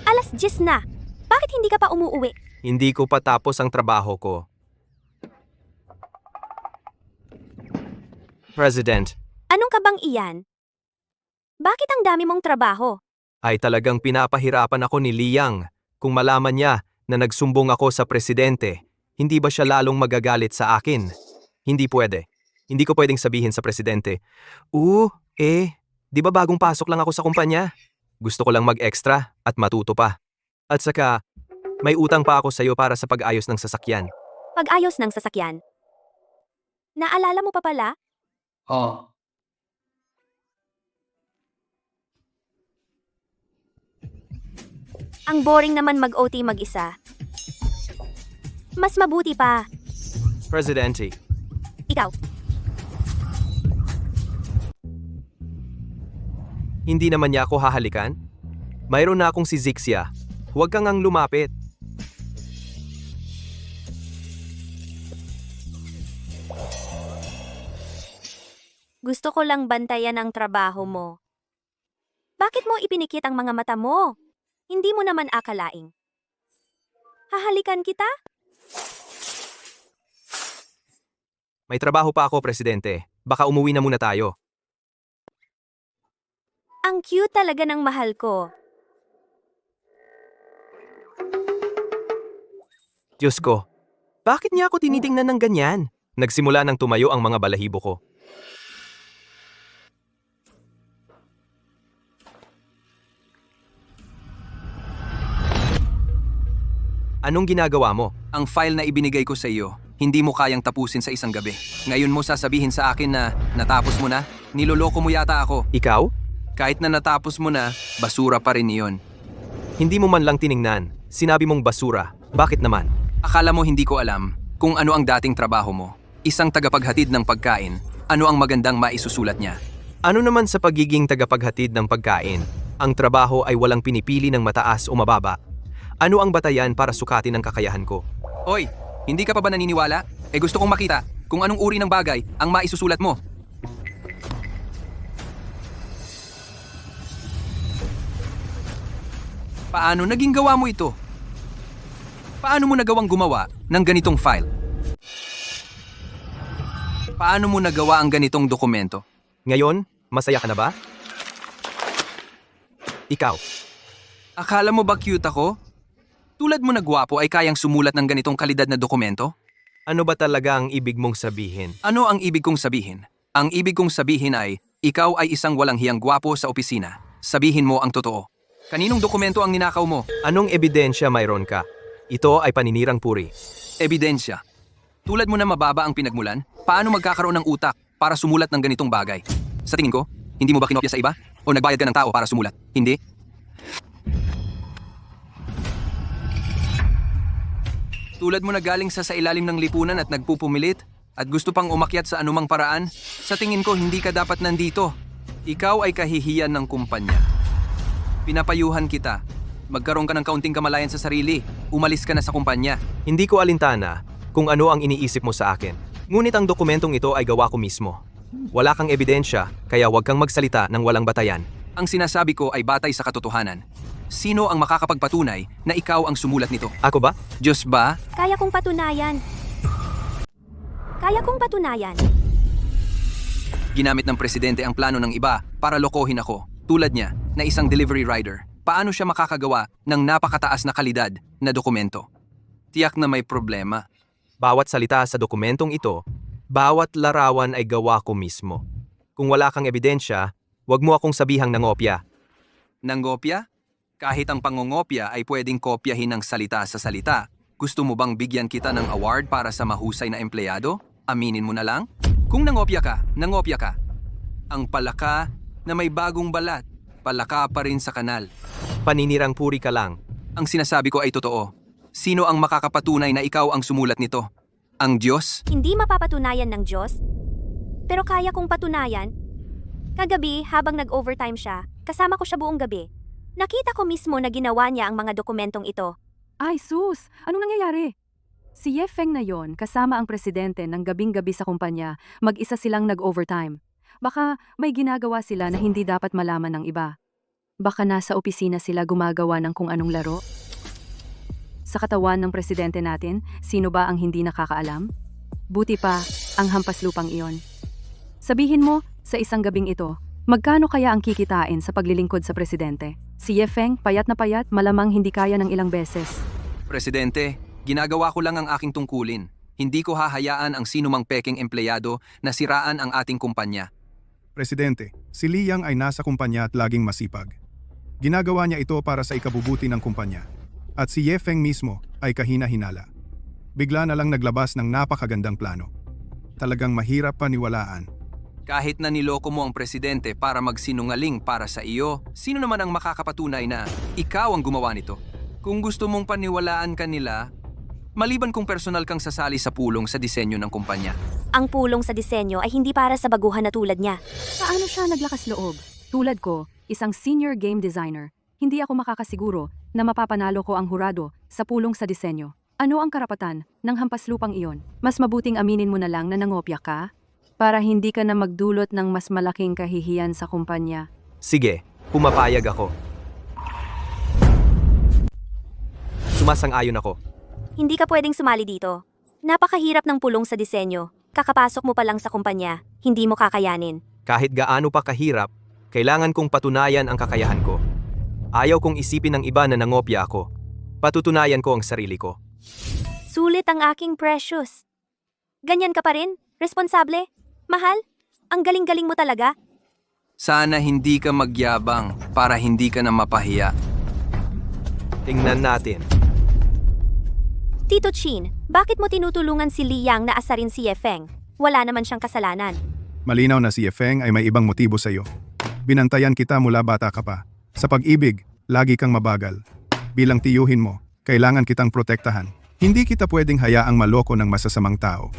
Speaker 1: Alas 10 na. Bakit hindi ka pa umuuwi?
Speaker 2: Hindi ko pa tapos ang trabaho ko. President,
Speaker 1: Anong kabang iyan? Bakit ang dami mong trabaho?
Speaker 2: ay talagang pinapahirapan ako ni Liang. Kung malaman niya na nagsumbong ako sa presidente, hindi ba siya lalong magagalit sa akin? Hindi pwede. Hindi ko pwedeng sabihin sa presidente, di ba bagong pasok lang ako sa kumpanya? Gusto ko lang mag-extra at matuto pa. At saka, may utang pa ako sa'yo para sa pag-ayos ng sasakyan.
Speaker 1: Pag-ayos ng sasakyan. Naalala mo pa pala? Ang boring naman mag-OT mag-isa. Mas mabuti pa.
Speaker 2: Presidente,
Speaker 1: Ikaw.
Speaker 2: hindi naman niya ako hahalikan? Mayroon na akong si Zixia. Huwag kang ang lumapit.
Speaker 1: Gusto ko lang bantayan ang trabaho mo. Bakit mo ipinikit ang mga mata mo? Hindi mo naman akalaing. Hahalikan kita?
Speaker 2: May trabaho pa ako, Presidente. Baka umuwi na muna tayo.
Speaker 1: Ang cute talaga ng mahal ko.
Speaker 2: Diyos ko, bakit niya ako tinitingnan ng ganyan? Nagsimula nang tumayo ang mga balahibo ko. Anong ginagawa mo?
Speaker 6: Ang file na ibinigay ko sa iyo, hindi mo kayang tapusin sa isang gabi. Ngayon mo sasabihin sa akin na natapos mo na? Niloloko mo yata ako.
Speaker 2: Ikaw?
Speaker 6: Kahit na natapos mo na, basura pa rin iyon.
Speaker 2: Hindi mo man lang tiningnan. Sinabi mong basura. Bakit naman?
Speaker 6: Akala mo hindi ko alam kung ano ang dating trabaho mo. Isang tagapaghatid ng pagkain, ano ang magandang maisusulat niya?
Speaker 2: Ano naman sa pagiging tagapaghatid ng pagkain? Ang trabaho ay walang pinipili ng mataas o mababa. Ano ang batayan para sukatin ang kakayahan ko?
Speaker 6: Oy, hindi ka pa ba naniniwala? Gusto kong makita kung anong uri ng bagay ang maisusulat mo. Paano naging gawa mo ito? Paano mo nagawang gumawa ng ganitong file? Paano mo nagawa ang ganitong dokumento?
Speaker 2: Ngayon, masaya ka na ba? Ikaw,
Speaker 6: Akala mo ba cute ako? Tulad mo na gwapo ay kayang sumulat ng ganitong kalidad na dokumento?
Speaker 2: ano ba talaga ang ibig mong sabihin?
Speaker 6: Ano ang ibig kong sabihin? Ang ibig kong sabihin ay, ikaw ay isang walang hiyang gwapo sa opisina. Sabihin mo ang totoo. Kaninong dokumento ang ninakaw mo?
Speaker 2: Anong ebidensya mayroon ka? Ito ay paninirang puri.
Speaker 6: Ebidensya. Tulad mo na mababa ang pinagmulan, paano magkakaroon ng utak para sumulat ng ganitong bagay? Sa tingin ko, hindi mo ba kinopya sa iba? O nagbayad ka ng tao para sumulat? Hindi? Tulad mo na galing sa ilalim ng lipunan at nagpupumilit at gusto pang umakyat sa anumang paraan, sa tingin ko hindi ka dapat nandito. Ikaw ay kahihiyan ng kumpanya. Pinapayuhan kita. Magkaroon ka ng kaunting kamalayan sa sarili. Umalis ka na sa kumpanya.
Speaker 2: Hindi ko alintana kung ano ang iniisip mo sa akin. Ngunit ang dokumentong ito ay gawa ko mismo. Wala kang ebidensya, kaya huwag kang magsalita ng walang batayan.
Speaker 6: Ang sinasabi ko ay batay sa katotohanan. Sino ang makakapagpatunay na ikaw ang sumulat nito?
Speaker 2: Ako ba?
Speaker 6: Diyos ba?
Speaker 1: Kaya kong patunayan. Kaya kong patunayan.
Speaker 6: Ginamit ng presidente ang plano ng iba para lokohin ako. Tulad niya, na isang delivery rider. Paano siya makakagawa ng napakataas na kalidad na dokumento? Tiyak na may problema.
Speaker 2: Bawat salita sa dokumentong ito, bawat larawan ay gawa ko mismo. Kung wala kang ebidensya, huwag mo akong sabihang nangopya.
Speaker 6: Nanggopya? Kahit ang pangongopya ay pwedeng kopyahin ng salita sa salita. Gusto mo bang bigyan kita ng award para sa mahusay na empleyado? Aminin mo na lang? Kung nangopya ka, nangopya ka. Ang palaka na may bagong balat, palaka pa rin sa kanal.
Speaker 2: Paninirang puri ka lang.
Speaker 6: Ang sinasabi ko ay totoo. Sino ang makakapatunay na ikaw ang sumulat nito? Ang Diyos?
Speaker 1: Hindi mapapatunayan ng Diyos. Pero kaya kong patunayan. Kagabi, habang nag-overtime siya, kasama ko siya buong gabi. Nakita ko mismo na ginawa niya ang mga dokumentong ito.
Speaker 4: Ay sus, anong nangyayari? Si Ye Feng na yon, kasama ang presidente ng gabing-gabi sa kumpanya, mag-isa silang nag-overtime. Baka may ginagawa sila na hindi dapat malaman ng iba. Baka nasa opisina sila gumagawa ng kung anong laro. Sa katawan ng presidente natin, sino ba ang hindi nakakaalam? Buti pa, ang hampas lupang iyon. Sabihin mo, sa isang gabing ito, magkano kaya ang kikitain sa paglilingkod sa presidente? Si Ye Feng, payat na payat, malamang hindi kaya ng ilang beses.
Speaker 6: Presidente, ginagawa ko lang ang aking tungkulin. Hindi ko hahayaan ang sinumang peking empleyado na siraan ang ating kumpanya.
Speaker 3: Presidente, si Liang ay nasa kumpanya at laging masipag. Ginagawa niya ito para sa ikabubuti ng kumpanya. At si Ye Feng mismo ay kahina-hinala. Bigla na lang naglabas ng napakagandang plano. Talagang mahirap paniwalaan.
Speaker 6: Kahit na niloko mo ang presidente para magsinungaling para sa iyo, sino naman ang makakapatunay na ikaw ang gumawa nito? Kung gusto mong paniwalaan ka nila, Maliban kung personal kang sasali sa pulong sa disenyo ng kumpanya.
Speaker 1: Ang pulong sa disenyo ay hindi para sa baguhan na tulad niya.
Speaker 4: Paano siya naglakas loob? Tulad ko, isang senior game designer, hindi ako makakasiguro na mapapanalo ko ang hurado sa pulong sa disenyo. Ano ang karapatan ng hampaslupang iyon? Mas mabuting aminin mo na lang na nangopya ka para hindi ka na magdulot ng mas malaking kahihiyan sa kumpanya.
Speaker 2: Sige, pumapayag ako. Sumasang-ayon ako.
Speaker 1: Hindi ka pwedeng sumali dito. Napakahirap ng pulong sa disenyo. Kakapasok mo pa lang sa kumpanya, hindi mo kakayanin.
Speaker 2: Kahit gaano pa kahirap, kailangan kong patunayan ang kakayahan ko. Ayaw kong isipin ng iba na nangopya ako. Patutunayan ko ang sarili ko.
Speaker 1: Sulit ang aking precious. Ganyan ka pa rin? Responsable? Mahal? Ang galing-galing mo talaga?
Speaker 6: Sana hindi ka magyabang para hindi ka na mapahiya.
Speaker 2: Tingnan natin.
Speaker 1: Tito Chin, bakit mo tinutulungan si Li Yang na asarin si Ye Feng? Wala naman siyang kasalanan.
Speaker 3: Malinaw na si Feng ay may ibang motibo sa iyo. Binantayan kita mula bata ka pa. Sa pag-ibig, lagi kang mabagal. Bilang tiyuhin mo, kailangan kitang protektahan. Hindi kita pwedeng hayaang maloko ng masasamang tao.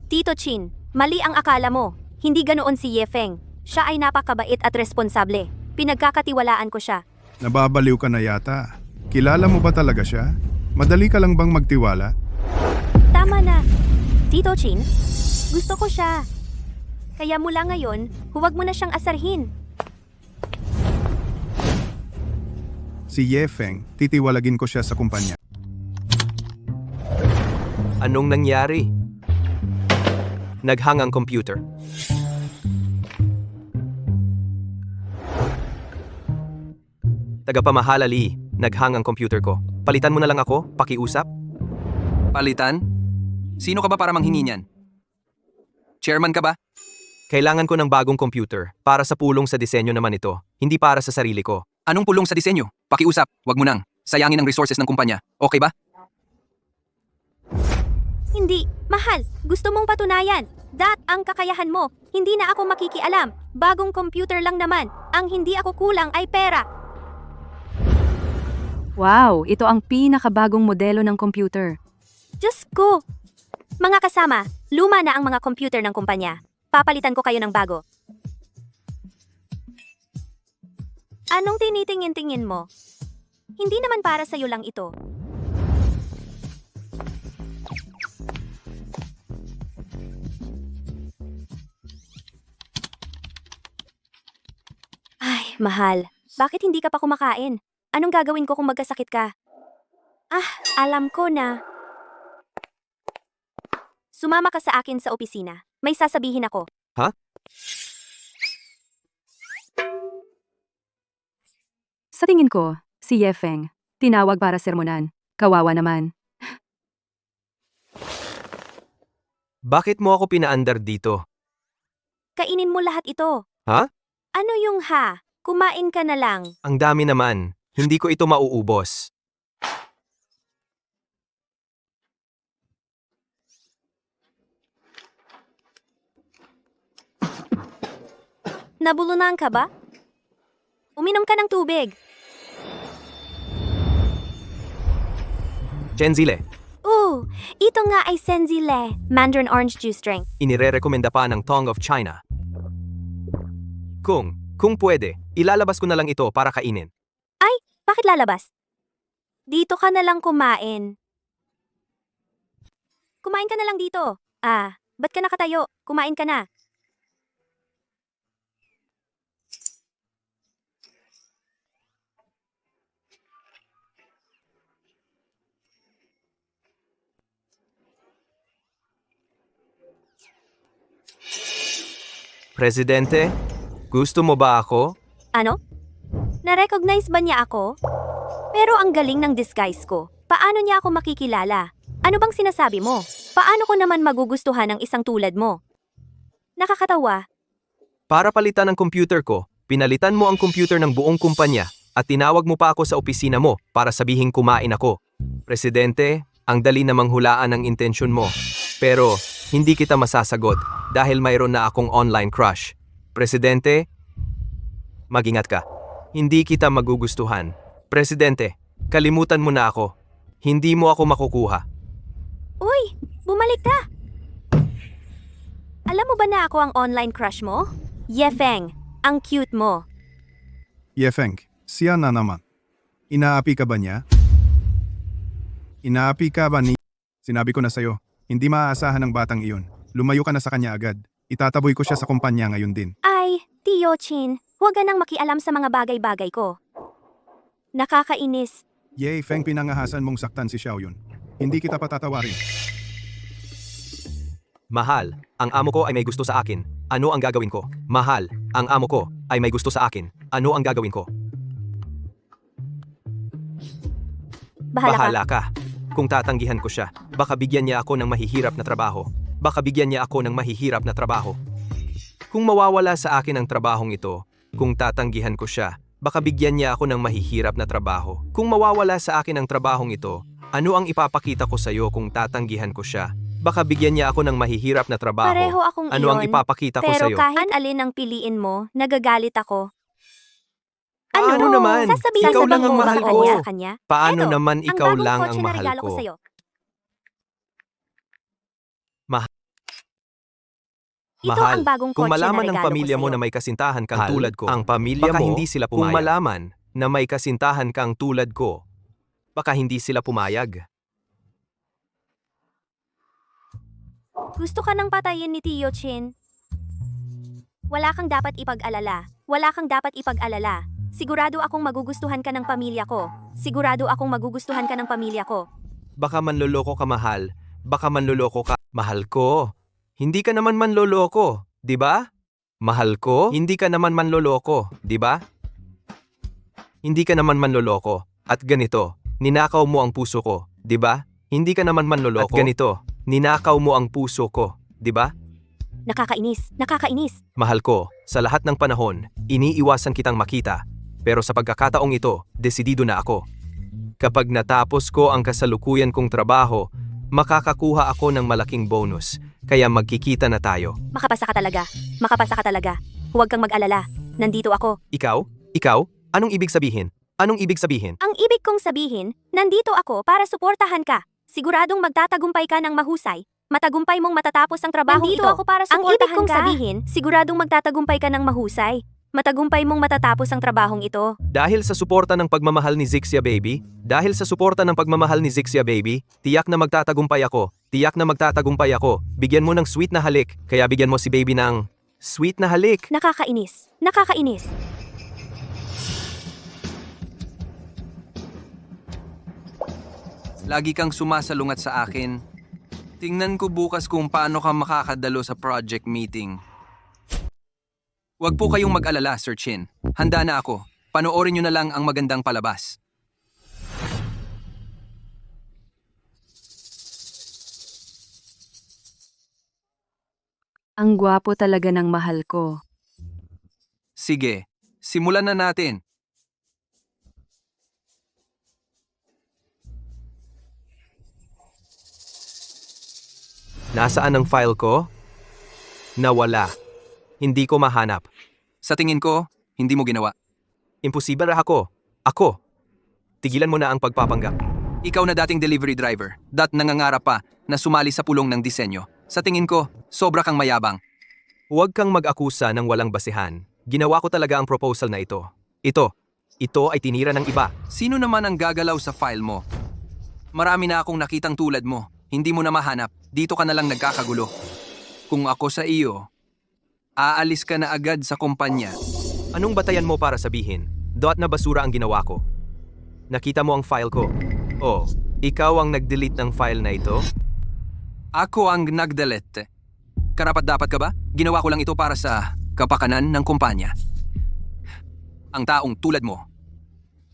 Speaker 1: Tito Chin, mali ang akala mo. Hindi ganoon si Ye Feng. Siya ay napakabait at responsable. Pinagkakatiwalaan ko siya.
Speaker 3: Nababaliw ka na yata. Kilala mo ba talaga siya? Madali ka lang bang magtiwala?
Speaker 1: Tama na. Tito Chin, gusto ko siya. Kaya mula ngayon, huwag mo na siyang asarhin.
Speaker 3: Si Ye Feng, titiwalagin ko siya sa kumpanya.
Speaker 2: Anong nangyari? Naghang ang computer. Tagapamahala Lee, naghang ang computer ko. Palitan mo na lang ako, pakiusap.
Speaker 6: Palitan? Sino ka ba para manghingi niyan? Chairman ka ba?
Speaker 2: Kailangan ko ng bagong computer para sa pulong sa disenyo naman ito, hindi para sa sarili ko.
Speaker 6: Anong pulong sa disenyo? Pakiusap, wag mo nang. Sayangin ang resources ng kumpanya. Okay ba?
Speaker 1: Hindi, mahal. Gusto mong patunayan. Ang kakayahan mo. Hindi na ako makikialam. Bagong computer lang naman. Ang hindi ako kulang ay pera.
Speaker 4: Wow, ito ang pinakabagong modelo ng computer.
Speaker 1: Diyos ko! Mga kasama, luma na ang mga computer ng kumpanya. Papalitan ko kayo ng bago. Anong tinitingin-tingin mo? Hindi naman para sa'yo lang ito. Ay, mahal. Bakit hindi ka pa kumakain? Anong gagawin ko kung magkasakit ka? Alam ko na. Sumama ka sa akin sa opisina. May sasabihin ako.
Speaker 2: Ha?
Speaker 4: Sa tingin ko, si Ye Feng, tinawag para sermonan. Kawawa naman.
Speaker 2: Bakit mo ako pinaandar dito?
Speaker 1: Kainin mo lahat ito.
Speaker 2: Ha?
Speaker 1: Ano yung ha? Kumain ka na lang.
Speaker 2: Ang dami naman. Hindi ko ito mauubos.
Speaker 1: Nabulunan ka ba? Uminom ka ng tubig.
Speaker 2: Chenzile,
Speaker 1: Ito nga ay Senzile, Mandarin Orange Juice Drink.
Speaker 2: inirerekomenda pa ng Tong of China. Kung pwede, ilalabas ko na lang ito para kainin.
Speaker 1: Bakit lalabas? Dito ka na lang kumain. Kumain ka na lang dito. Ba't ka nakatayo? Kumain ka na.
Speaker 2: Presidente, gusto mo ba ako?
Speaker 1: Ano? Na-recognize ba niya ako? Pero ang galing ng disguise ko. Paano niya ako makikilala? Ano bang sinasabi mo? Paano ko naman magugustuhan ng isang tulad mo? Nakakatawa.
Speaker 2: Para palitan ang computer ko, pinalitan mo ang computer ng buong kumpanya at tinawag mo pa ako sa opisina mo para sabihing kumain ako. Presidente, ang dali namang hulaan ang intensyon mo. Pero hindi kita masasagot dahil mayroon na akong online crush. Presidente, mag-ingat ka. Hindi kita magugustuhan. Presidente, kalimutan mo na ako. Hindi mo ako makukuha.
Speaker 1: Uy, bumalik ka! Alam mo ba na ako ang online crush mo? Yefeng, ang cute mo.
Speaker 3: Yefeng, siya na naman. Inaapi ka ba niya? Inaapi ka ba ni... Sinabi ko na sa'yo, hindi maaasahan ng batang iyon. Lumayo ka na sa kanya agad. Itataboy ko siya sa kumpanya ngayon din.
Speaker 1: Ay, Tio Chin, huwag ka nang makialam sa mga bagay-bagay ko. Nakakainis.
Speaker 3: Yay, Feng, pinangahasan mong saktan si Xiaoyun. Hindi kita patatawarin.
Speaker 2: Mahal, ang amo ko ay may gusto sa akin. Ano ang gagawin ko? Mahal, ang amo ko ay may gusto sa akin. Ano ang gagawin ko?
Speaker 1: Bahala ka.
Speaker 2: Bahala ka. Kung tatanggihan ko siya, baka bigyan niya ako ng mahihirap na trabaho. Baka bigyan niya ako ng mahihirap na trabaho. Kung mawawala sa akin ang trabahong ito, kung tatanggihan ko siya, baka bigyan niya ako ng mahihirap na trabaho. Kung mawawala sa akin ang trabahong ito, ano ang ipapakita ko sa iyo kung tatanggihan ko siya? Baka bigyan niya ako ng mahihirap na trabaho.
Speaker 1: Pareho akong
Speaker 2: Ano ang
Speaker 1: iyon,
Speaker 2: ipapakita ko sa
Speaker 1: pero
Speaker 2: iyo?
Speaker 1: kahit alin ang piliin mo, nagagalit ako.
Speaker 2: Paano naman?
Speaker 1: Sasabihin
Speaker 2: Ikaw
Speaker 1: sa
Speaker 2: lang ang
Speaker 1: bangko
Speaker 2: mahal
Speaker 1: sa
Speaker 2: ko.
Speaker 1: kanya?
Speaker 2: Paano
Speaker 1: Eto,
Speaker 2: naman ikaw
Speaker 1: bagong
Speaker 2: lang
Speaker 1: kotse
Speaker 2: ang
Speaker 1: na
Speaker 2: mahal
Speaker 1: regalo
Speaker 2: ko?
Speaker 1: sa'yo. Ito
Speaker 2: Mahal,
Speaker 1: ang bagong
Speaker 2: kung
Speaker 1: kotse
Speaker 2: malaman
Speaker 1: na
Speaker 2: ng
Speaker 1: regalo
Speaker 2: pamilya
Speaker 1: ko
Speaker 2: mo
Speaker 1: sa'yo.
Speaker 2: na may kasintahan kang
Speaker 6: Mahal,
Speaker 2: tulad ko,
Speaker 6: ang pamilya
Speaker 2: baka
Speaker 6: mo,
Speaker 2: hindi sila
Speaker 6: kung
Speaker 2: pumayag. Kung malaman na may kasintahan kang tulad ko, baka hindi sila pumayag.
Speaker 1: Gusto ka nang patayin ni Tio Chin? Wala kang dapat ipag-alala. Wala kang dapat ipag-alala. Sigurado akong magugustuhan ka ng pamilya ko. Sigurado akong magugustuhan ka ng pamilya ko.
Speaker 2: Baka manloloko ka, mahal. Baka manloloko ka. Mahal ko. Hindi ka naman manloloko, di ba? Mahal ko, hindi ka naman manloloko, di ba? Hindi ka naman manloloko. At ganito, ninakaw mo ang puso ko, di ba? Hindi ka naman manloloko. At ganito, ninakaw mo ang puso ko, di ba?
Speaker 1: Nakakainis. Nakakainis.
Speaker 2: Mahal ko, sa lahat ng panahon, iniiwasan kitang makita. Pero sa pagkakataong ito, desidido na ako. Kapag natapos ko ang kasalukuyan kong trabaho, makakakuha ako ng malaking bonus. Kaya magkikita na tayo.
Speaker 1: Makapasa ka talaga. Makapasa ka talaga. Huwag kang mag-alala. Nandito ako.
Speaker 2: Ikaw? Ikaw? Anong ibig sabihin? Anong ibig sabihin?
Speaker 1: Ang ibig kong sabihin, nandito ako para suportahan ka. Siguradong magtatagumpay ka ng mahusay. Matagumpay mong matatapos ang trabaho Nandito ito. ako para Ang suportahan ibig kong ka. sabihin, siguradong magtatagumpay ka ng mahusay. Matagumpay mong matatapos ang trabahong ito.
Speaker 2: Dahil sa suporta ng pagmamahal ni Zixia Baby, dahil sa suporta ng pagmamahal ni Zixia Baby, tiyak na magtatagumpay ako. Tiyak na magtatagumpay ako. Bigyan mo ng sweet na halik, kaya bigyan mo si Baby ng sweet na halik.
Speaker 1: Nakakainis. Nakakainis.
Speaker 6: Lagi kang sumasalungat sa akin. Tingnan ko bukas kung paano ka makakadalo sa project meeting. Huwag po kayong mag-alala, Sir Chin. Handa na ako. Panoorin nyo na lang ang magandang palabas.
Speaker 4: Ang gwapo talaga ng mahal ko.
Speaker 6: Sige, simulan na natin.
Speaker 2: Nasaan ang file ko? Nawala. Hindi ko mahanap.
Speaker 6: Sa tingin ko, hindi mo ginawa.
Speaker 2: Imposible ako. Ako. Tigilan mo na ang pagpapanggap.
Speaker 6: Ikaw na dating delivery driver, nangangarap pa na sumali sa pulong ng disenyo. Sa tingin ko, sobra kang mayabang.
Speaker 2: Huwag kang mag-akusa ng walang basihan. Ginawa ko talaga ang proposal na ito. Ito ay tinira ng iba.
Speaker 6: Sino naman ang gagalaw sa file mo? Marami na akong nakitang tulad mo. Hindi mo na mahanap. Dito ka na lang nagkakagulo. Kung ako sa iyo, aalis ka na agad sa kumpanya.
Speaker 2: Anong batayan mo para sabihin? Na basura ang ginawa ko. Nakita mo ang file ko. Oh, ikaw ang nag-delete ng file na ito?
Speaker 6: Ako ang nag-delete. Karapat-dapat ka ba? Ginawa ko lang ito para sa kapakanan ng kumpanya. Ang taong tulad mo,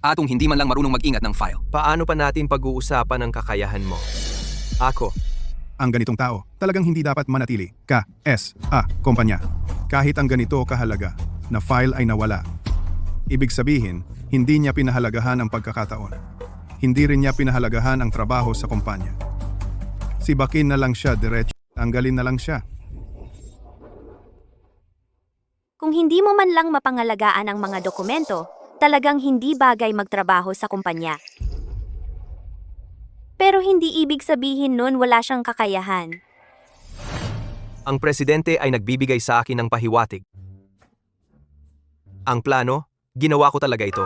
Speaker 6: atong hindi man lang marunong mag-ingat ng file.
Speaker 2: Paano pa natin pag-uusapan ang kakayahan mo? Ako.
Speaker 3: Ang ganitong tao, talagang hindi dapat manatili. Kumpanya. Kahit ang ganito kahalaga, na file ay nawala. Ibig sabihin, hindi niya pinahalagahan ang pagkakataon. Hindi rin niya pinahalagahan ang trabaho sa kumpanya. Sibakin na lang siya diretso, tanggalin na lang siya.
Speaker 1: Kung hindi mo man lang mapangalagaan ang mga dokumento, talagang hindi bagay magtrabaho sa kumpanya. Pero hindi ibig sabihin nun wala siyang kakayahan.
Speaker 2: Ang presidente ay nagbibigay sa akin ng pahiwatig. Ang plano, ginawa ko talaga ito.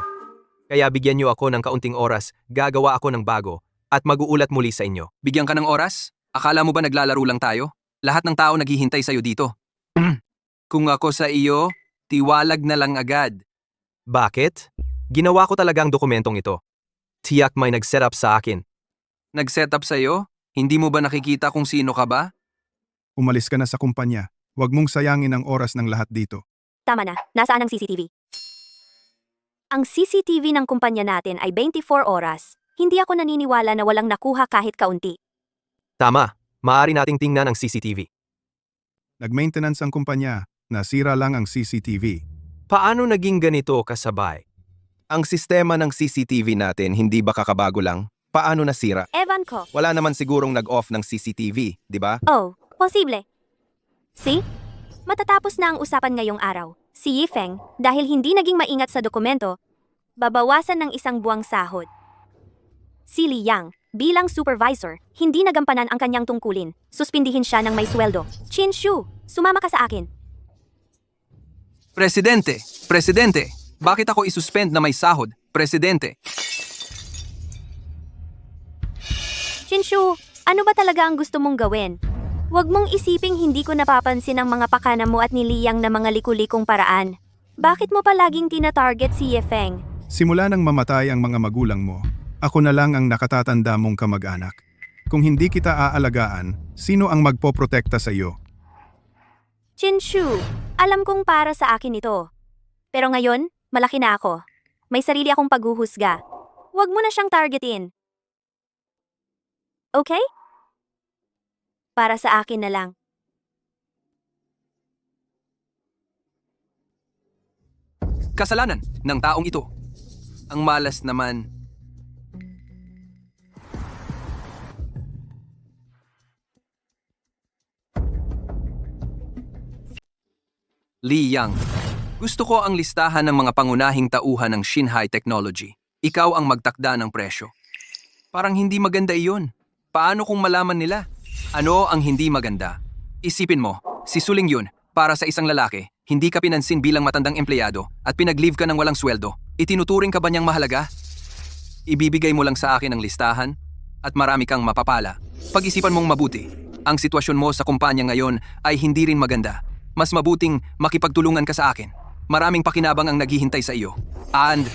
Speaker 2: Kaya bigyan niyo ako ng kaunting oras, gagawa ako ng bago, at mag-uulat muli sa inyo.
Speaker 6: Bigyan ka ng oras? Akala mo ba naglalaro lang tayo? Lahat ng tao naghihintay sa'yo dito. Kung ako sa iyo, tiwalag na lang agad.
Speaker 2: Bakit? Ginawa ko talaga ang dokumentong ito. Tiyak may nag-setup sa akin.
Speaker 6: Nag-setup sa'yo? Hindi mo ba nakikita kung sino ka ba?
Speaker 3: Umalis ka na sa kumpanya. Huwag mong sayangin ang oras ng lahat dito.
Speaker 1: Tama na, nasaan ang CCTV? Ang CCTV ng kumpanya natin ay 24 oras. Hindi ako naniniwala na walang nakuha kahit kaunti.
Speaker 2: Tama, maaari nating tingnan ang CCTV.
Speaker 3: Nag-maintenance ang kumpanya. Nasira lang ang CCTV.
Speaker 2: Paano naging ganito kasabay?
Speaker 7: Ang sistema ng CCTV natin hindi ba kakabago lang? Paano nasira?
Speaker 1: Evan ko.
Speaker 7: Wala naman sigurong nag-off ng CCTV, di ba?
Speaker 1: Oh, posible. See? Matatapos na ang usapan ngayong araw. Si Yifeng, dahil hindi naging maingat sa dokumento, babawasan ng isang buwang sahod. Si Li Yang, bilang supervisor, hindi nagampanan ang kanyang tungkulin. Suspindihin siya ng may sweldo. Chin Shu, sumama ka sa akin.
Speaker 6: Presidente, bakit ako isuspend na may sahod? Presidente,
Speaker 1: Chin Shu, ano ba talaga ang gusto mong gawin? Huwag mong isiping hindi ko napapansin ang mga pakana mo at ni Li Yang na mga likulikong paraan. Bakit mo pa laging tina-target si Yifeng?
Speaker 3: Simula nang mamatay ang mga magulang mo, ako na lang ang nakatatanda mong kamag-anak. Kung hindi kita aalagaan, sino ang magpoprotekta sa iyo?
Speaker 1: Chin Shu, alam kong para sa akin ito. Pero ngayon, malaki na ako. May sarili akong paghuhusga. Huwag mo na siyang targetin. Okay? Para sa akin na lang.
Speaker 6: kasalanan ng taong ito. Ang malas naman. Li Yang, gusto ko ang listahan ng mga pangunahing tauhan ng Shinhai Technology. Ikaw ang magtakda ng presyo. Parang hindi maganda iyon. Paano kung malaman nila? Ano ang hindi maganda? Isipin mo, si Suling yun, para sa isang lalaki, hindi ka pinansin bilang matandang empleyado at pinag-leave ka ng walang sweldo. Itinuturing ka ba niyang mahalaga? Ibibigay mo lang sa akin ang listahan at marami kang mapapala. Pag-isipan mong mabuti, ang sitwasyon mo sa kumpanya ngayon ay hindi rin maganda. Mas mabuting makipagtulungan ka sa akin. Maraming pakinabang ang naghihintay sa iyo. And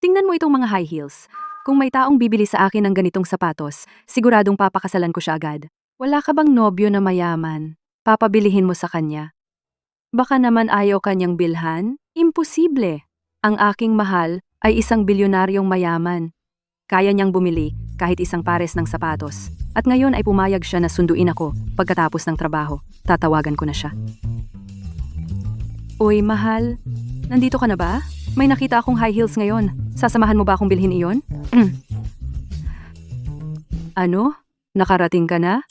Speaker 4: Tingnan mo itong mga high heels. Kung may taong bibili sa akin ng ganitong sapatos, siguradong papakasalan ko siya agad. Wala ka bang nobyo na mayaman? Papabilihin mo sa kanya. Baka naman ayaw kanyang bilhan? Imposible. Ang aking mahal ay isang bilyonaryong mayaman. Kaya niyang bumili kahit isang pares ng sapatos. At ngayon ay pumayag siya na sunduin ako pagkatapos ng trabaho. Tatawagan ko na siya. Uy, mahal. Nandito ka na ba? May nakita akong high heels ngayon. Sasamahan mo ba akong bilhin iyon? Ano? Nakarating ka na?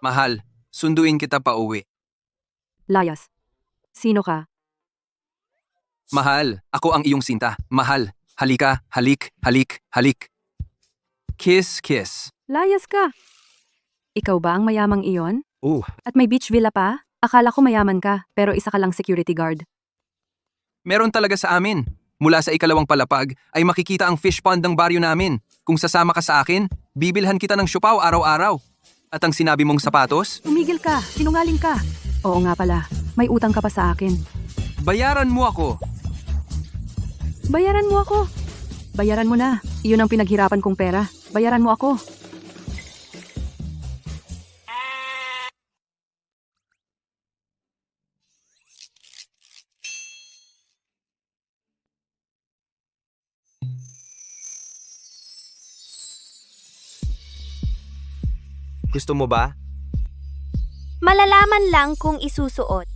Speaker 6: mahal, sunduin kita pa uwi.
Speaker 4: Layas. Sino ka?
Speaker 6: Mahal, ako ang iyong sinta. Mahal, halika, halik, halik, halik. Kiss, kiss.
Speaker 4: Layas ka. Ikaw ba ang mayamang iyon?
Speaker 2: At
Speaker 4: At may beach villa pa? Akala ko mayaman ka, pero isa ka lang security guard.
Speaker 6: Meron talaga sa amin. Mula sa ikalawang palapag ay makikita ang fish pond ng baryo namin. Kung sasama ka sa akin, bibilhan kita ng siopaw araw-araw. At ang sinabi mong sapatos,
Speaker 4: Tumigil ka, sinungaling ka. Oo nga pala, may utang ka pa sa akin.
Speaker 6: bayaran mo ako.
Speaker 4: Bayaran mo ako. Bayaran mo na. Iyon ang pinaghirapan kong pera. Bayaran mo ako.
Speaker 2: gusto mo ba?
Speaker 1: Malalaman lang kung isusuot.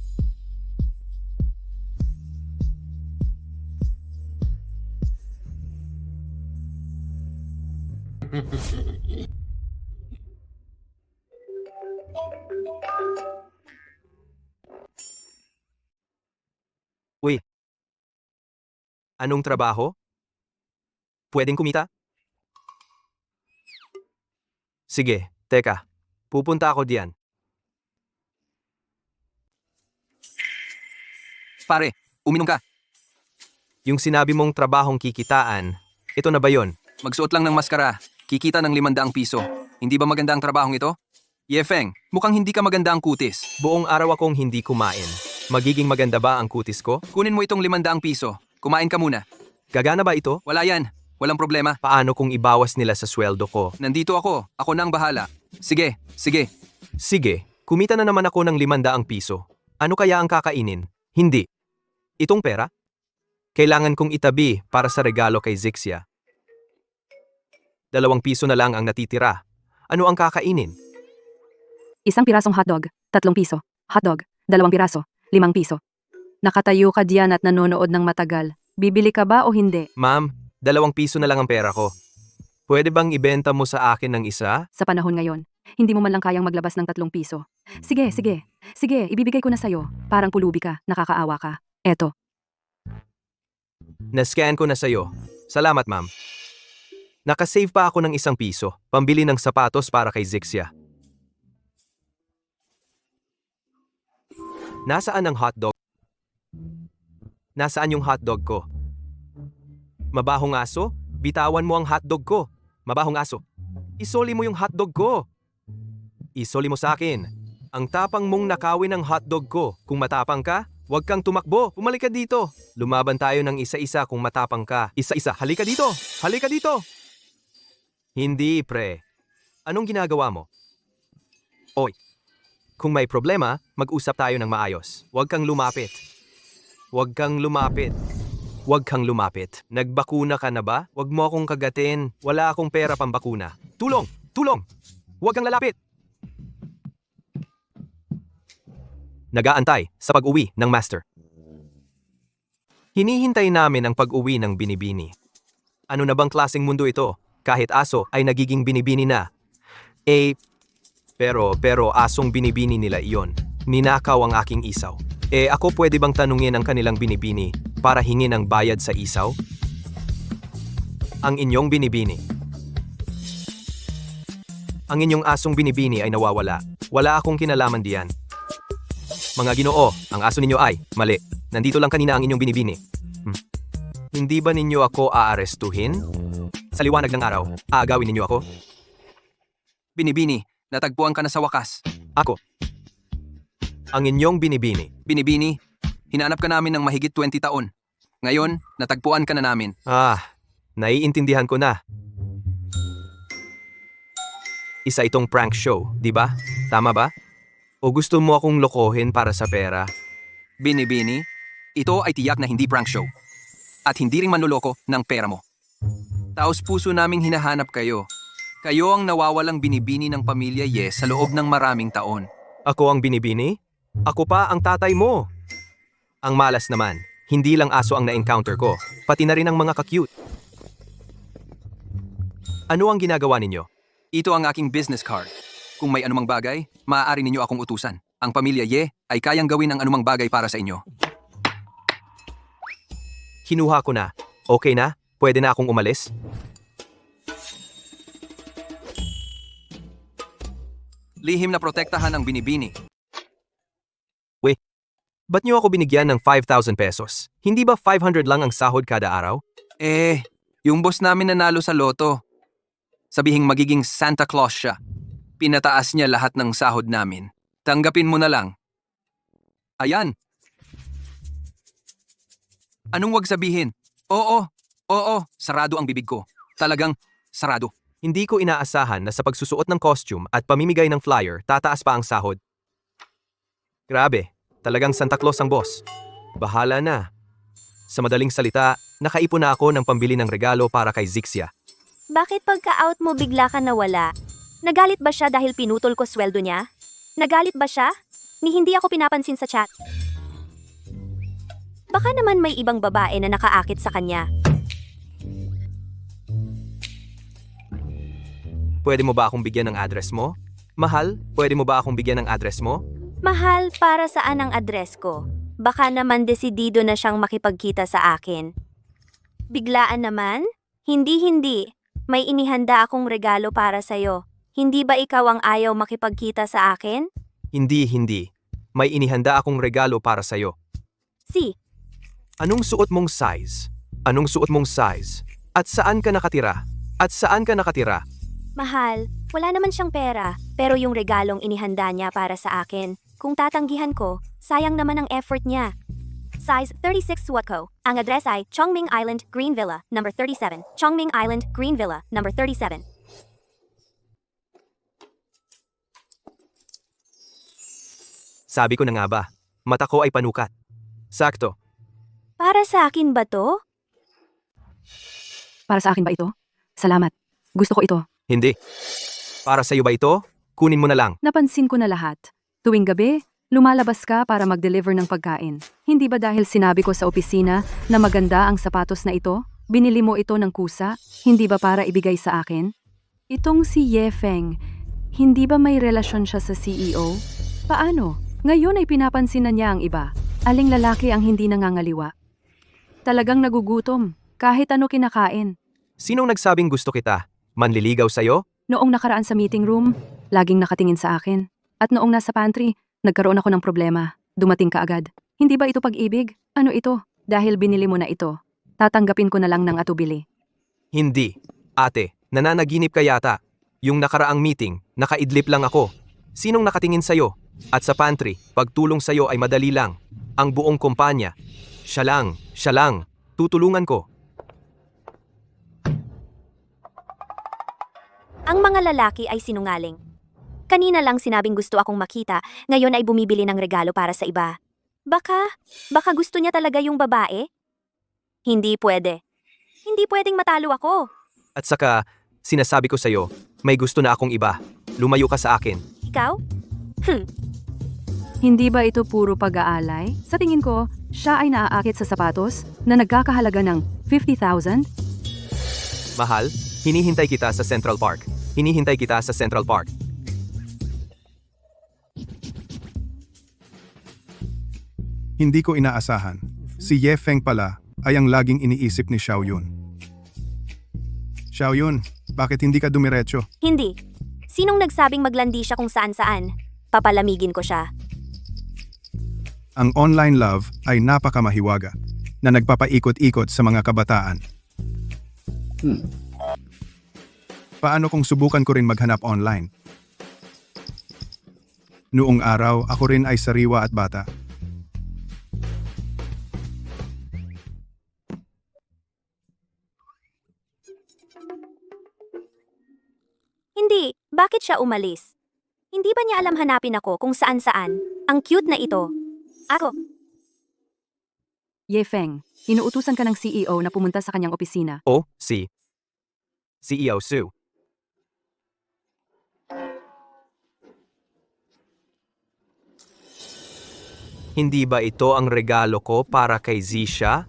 Speaker 2: Anong trabaho? Pwedeng kumita? Sige, teka. Pupunta ako diyan.
Speaker 6: Pare, uminom ka.
Speaker 2: Yung sinabi mong trabahong kikitaan, ito na ba yon?
Speaker 6: Magsuot lang ng maskara. Kikita ng 500 piso. Hindi ba maganda ang trabahong ito? Yefeng, mukhang hindi ka maganda ang kutis.
Speaker 2: Buong araw akong hindi kumain. Magiging maganda ba ang kutis ko?
Speaker 6: Kunin mo itong 500 piso. Kumain ka muna.
Speaker 2: Gagana ba ito?
Speaker 6: Wala yan. Walang problema.
Speaker 2: Paano kung ibawas nila sa sweldo ko?
Speaker 6: Nandito ako. Ako na ang bahala. Sige, sige.
Speaker 2: Sige, kumita na naman ako ng 500 piso. Ano kaya ang kakainin? Hindi. Itong pera? Kailangan kong itabi para sa regalo kay Zixia. 2 piso na lang ang natitira. Ano ang kakainin?
Speaker 4: Isang pirasong hotdog, 3 piso. Hotdog, 2 piraso, 5 piso. Nakatayo ka diyan at nanonood ng matagal. Bibili ka ba o hindi?
Speaker 2: Ma'am, 2 piso na lang ang pera ko. Pwede bang ibenta mo sa akin ng isa?
Speaker 4: Sa panahon ngayon, hindi mo man lang kayang maglabas ng 3 piso. Sige, sige. Sige, ibibigay ko na sa'yo. Parang pulubi ka, nakakaawa ka. Eto.
Speaker 2: Na-scan ko na sa'yo. Salamat, ma'am. Nakasave pa ako ng 1 piso, pambili ng sapatos para kay Zixia. Nasaan ang hotdog? Nasaan yung hotdog ko? Mabahong aso? Bitawan mo ang hotdog ko. Mabahong aso. Isoli mo yung hotdog ko. Isoli mo sa akin. Ang tapang mong nakawin ang hotdog ko. Kung matapang ka, huwag kang tumakbo. Bumalik ka dito. Lumaban tayo ng isa-isa kung matapang ka. Isa-isa. Halika dito. Halika dito. Hindi, pre. Anong ginagawa mo? Oy. Kung may problema, mag-usap tayo ng maayos. Huwag kang lumapit. Huwag kang lumapit. Huwag kang lumapit. Nagbakuna ka na ba? Huwag mo akong kagatin. Wala akong pera pambakuna. Tulong! Tulong! Huwag kang lalapit! Nagaantay sa pag-uwi ng master. Hinihintay namin ang pag-uwi ng binibini. Ano na bang klaseng mundo ito? Kahit aso ay nagiging binibini na. Pero asong binibini nila iyon. Ninakaw ang aking isaw. Ako pwede bang tanungin ang kanilang binibini para hingin ang bayad sa isaw? Ang inyong binibini. Ang inyong asong binibini ay nawawala. Wala akong kinalaman diyan. Mga Ginoo, ang aso ninyo ay mali. Nandito lang kanina ang inyong binibini. Hindi ba ninyo ako aarestuhin? Sa liwanag ng araw, aagawin ninyo ako?
Speaker 6: Binibini, natagpuan ka na sa wakas.
Speaker 2: Ako. Ang inyong binibini.
Speaker 6: Binibini, hinanap ka namin ng mahigit 20 taon. Ngayon, natagpuan ka na namin.
Speaker 2: Naiintindihan ko na. Isa itong prank show, di ba? Tama ba? O gusto mo akong lokohin para sa pera?
Speaker 6: Binibini, ito ay tiyak na hindi prank show. At hindi rin manloloko ng pera mo. Taos puso naming hinahanap kayo. Kayo ang nawawalang binibini ng pamilya Ye sa loob ng maraming taon.
Speaker 2: Ako ang binibini? Ako pa ang tatay mo. Ang malas naman, hindi lang aso ang na-encounter ko, pati na rin ang mga ka-cute. Ano ang ginagawa ninyo?
Speaker 6: Ito ang aking business card. Kung may anumang bagay, maaari ninyo akong utusan. Ang pamilya Ye ay kayang gawin ang anumang bagay para sa inyo.
Speaker 2: Kinuha ko na. Okay na? Pwede na akong umalis?
Speaker 6: Lihim na protektahan ang binibini.
Speaker 2: Ba't niyo ako binigyan ng 5,000 pesos? Hindi ba 500 lang ang sahod kada araw?
Speaker 6: Yung boss namin nanalo sa loto. Sabihing magiging Santa Claus siya. Pinataas niya lahat ng sahod namin. Tanggapin mo na lang. Ayan. Anong wag sabihin? Oo, sarado ang bibig ko. Talagang sarado.
Speaker 2: Hindi ko inaasahan na sa pagsusuot ng costume at pamimigay ng flyer, tataas pa ang sahod. Grabe, talagang Santa Claus ang boss. Bahala na. Sa madaling salita, nakaipon na ako ng pambili ng regalo para kay Zixia.
Speaker 1: Bakit pagka-out mo bigla ka nawala? Nagalit ba siya dahil pinutol ko sweldo niya? Nagalit ba siya? Ni hindi ako pinapansin sa chat. Baka naman may ibang babae na nakaakit sa kanya.
Speaker 2: Pwede mo ba akong bigyan ng address mo? Mahal, pwede mo ba akong bigyan ng address mo?
Speaker 1: Mahal, para saan ang address ko? Baka naman desidido na siyang makipagkita sa akin. Biglaan naman? Hindi. May inihanda akong regalo para sa'yo. Hindi ba ikaw ang ayaw makipagkita sa akin?
Speaker 2: Hindi. May inihanda akong regalo para sa'yo.
Speaker 1: Si,
Speaker 2: Anong suot mong size? Anong suot mong size? At saan ka nakatira?
Speaker 1: mahal, wala naman siyang pera, pero yung regalong inihanda niya para sa akin, kung tatanggihan ko, sayang naman ang effort niya. Size 36 suot ko. Ang address ay Chongming Island, Green Villa, number 37. Chongming Island, Green Villa, number 37.
Speaker 2: Sabi ko na nga ba, mata ko ay panukat. Sakto.
Speaker 1: Para sa akin ba to?
Speaker 4: Para sa akin ba ito? Salamat. Gusto ko ito.
Speaker 2: Hindi. Para sa'yo ba ito? Kunin mo na lang.
Speaker 4: Napansin ko na lahat. Tuwing gabi, lumalabas ka para mag-deliver ng pagkain. Hindi ba dahil sinabi ko sa opisina na maganda ang sapatos na ito? Binili mo ito ng kusa? Hindi ba para ibigay sa akin? Itong si Ye Feng, hindi ba may relasyon siya sa CEO? Paano? Ngayon ay pinapansin na niya ang iba. Aling lalaki ang hindi nangangaliwa? Talagang nagugutom, kahit ano kinakain.
Speaker 2: Sinong nagsabing gusto kita? Manliligaw sa'yo?
Speaker 4: Noong nakaraan sa meeting room, laging nakatingin sa akin. At noong nasa pantry, nagkaroon ako ng problema. Dumating ka agad. Hindi ba ito pag-ibig? Ano ito? Dahil binili mo na ito. Tatanggapin ko na lang ng atubili.
Speaker 2: Hindi. Ate, nananaginip ka yata. Yung nakaraang meeting, nakaidlip lang ako. Sinong nakatingin sa'yo? At sa pantry, pagtulong sa'yo ay madali lang. Ang buong kumpanya. Siya lang. Tutulungan ko.
Speaker 1: Ang mga lalaki ay sinungaling. Kanina lang sinabing gusto akong makita, ngayon ay bumibili ng regalo para sa iba. Baka gusto niya talaga yung babae? Hindi pwede. Hindi pwedeng matalo ako.
Speaker 2: At saka, sinasabi ko sa'yo, may gusto na akong iba. Lumayo ka sa akin.
Speaker 1: Ikaw?
Speaker 4: Hindi ba ito puro pag-aalay? Sa tingin ko, siya ay naaakit sa sapatos na nagkakahalaga ng 50,000?
Speaker 2: Mahal, hinihintay kita sa Central Park.
Speaker 3: Hindi ko inaasahan. Si Ye Feng pala ay ang laging iniisip ni Xiaoyun. Xiaoyun, bakit hindi ka dumiretso?
Speaker 1: Hindi. Sinong nagsabing maglandi siya kung saan-saan? Papalamigin ko siya.
Speaker 3: Ang online love ay napakamahiwaga na nagpapaikot-ikot sa mga kabataan. Paano kung subukan ko rin maghanap online? Noong araw, ako rin ay sariwa at bata.
Speaker 1: Hindi. Bakit siya umalis? Hindi ba niya alam hanapin ako kung saan-saan? Ang cute na ito. Ako.
Speaker 4: Ye Feng, inuutusan ka ng CEO na pumunta sa kanyang opisina.
Speaker 2: Si CEO Su. Hindi ba ito ang regalo ko para kay Zisha?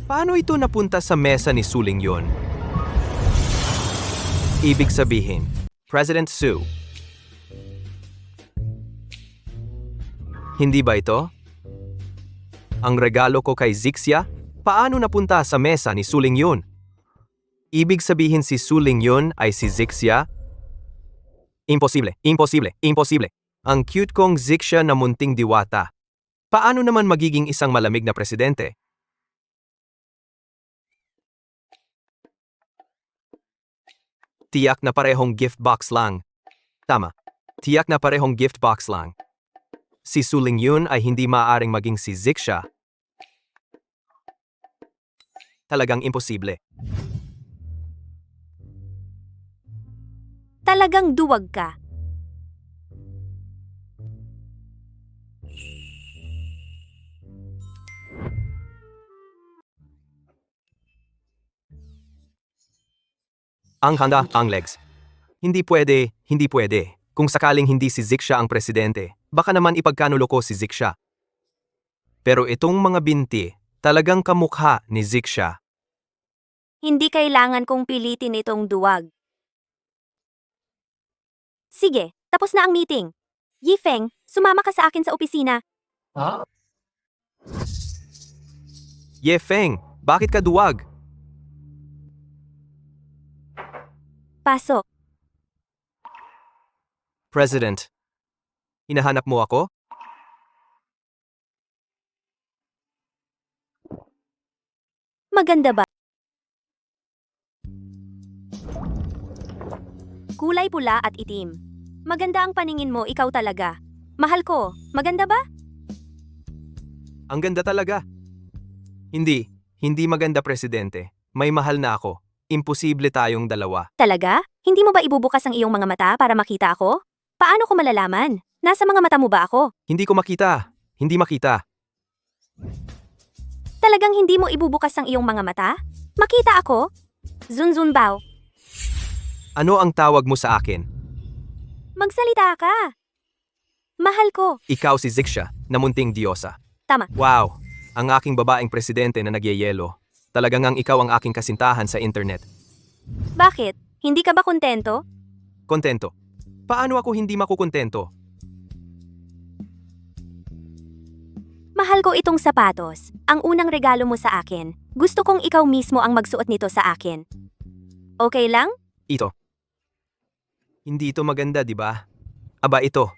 Speaker 2: Paano ito napunta sa mesa ni Suling yon? Ibig sabihin, President Su. Hindi ba ito? Ang regalo ko kay Zixia, paano napunta sa mesa ni Suling yon? Ibig sabihin si Suling yon ay si Zixia? Imposible. Ang cute kong Zixia na munting diwata. Paano naman magiging isang malamig na presidente? Tiyak na parehong gift box lang. Tama. Tiyak na parehong gift box lang. Si Suling yun ay hindi maaaring maging si Zixia. Talagang imposible.
Speaker 1: Talagang duwag ka.
Speaker 2: Ang handa, ang legs. Hindi pwede. Kung sakaling hindi si Zixia ang presidente, baka naman ipagkanulo ko si Zixia. Pero itong mga binti, talagang kamukha ni Zixia.
Speaker 1: Hindi kailangan kong pilitin itong duwag. Sige, tapos na ang meeting. Yifeng, sumama ka sa akin sa opisina.
Speaker 2: Ye Feng, Bakit ka duwag?
Speaker 1: Pasok.
Speaker 2: President, hinahanap mo ako?
Speaker 1: Maganda ba? Kulay pula at itim. Maganda ang paningin mo, ikaw talaga. Mahal ko, maganda ba?
Speaker 2: Ang ganda talaga. Hindi maganda presidente. May mahal na ako. Imposible tayong dalawa.
Speaker 1: Talaga? Hindi mo ba ibubukas ang iyong mga mata para makita ako? Paano ko malalaman? Nasa mga mata mo ba ako?
Speaker 2: Hindi ko makita. Hindi makita.
Speaker 1: Talagang hindi mo ibubukas ang iyong mga mata? Makita ako? Zunzun bao.
Speaker 2: Ano ang tawag mo sa akin?
Speaker 1: Magsalita ka. Mahal ko.
Speaker 2: Ikaw si Zixia, na munting diyosa.
Speaker 1: Tama.
Speaker 2: Wow! Ang aking babaeng presidente na nagyayelo. Talagang ang ikaw ang aking kasintahan sa internet.
Speaker 1: Bakit? Hindi ka ba kontento?
Speaker 2: Kontento. Paano ako hindi makukontento?
Speaker 1: Mahal ko itong sapatos. Ang unang regalo mo sa akin. Gusto kong ikaw mismo ang magsuot nito sa akin. Okay lang?
Speaker 2: Ito. Hindi ito maganda, di ba? Aba, ito.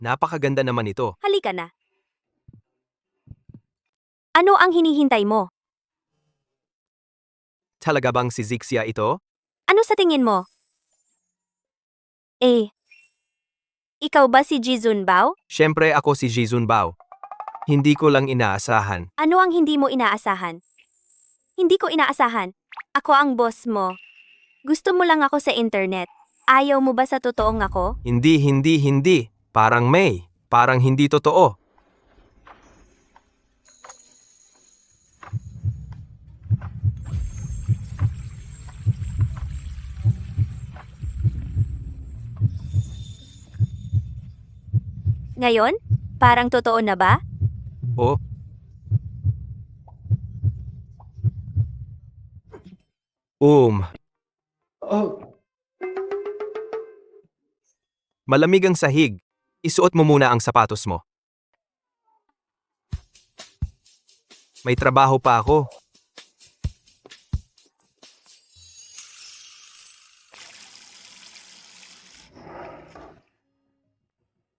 Speaker 2: Napakaganda naman ito.
Speaker 1: Halika na. Ano ang hinihintay mo?
Speaker 2: Talaga bang si Zixia ito?
Speaker 1: Ano sa tingin mo? Ikaw ba si Jizun Bao?
Speaker 2: Siyempre ako si Jizun Bao. Hindi ko lang inaasahan.
Speaker 1: Ano ang hindi mo inaasahan? Hindi ko inaasahan. Ako ang boss mo. Gusto mo lang ako sa internet. Ayaw mo ba sa totoong ako?
Speaker 2: Hindi. Parang hindi totoo.
Speaker 1: Ngayon? Parang totoo na ba?
Speaker 2: O? Malamig ang sahig. Isuot mo muna ang sapatos mo. May trabaho pa ako.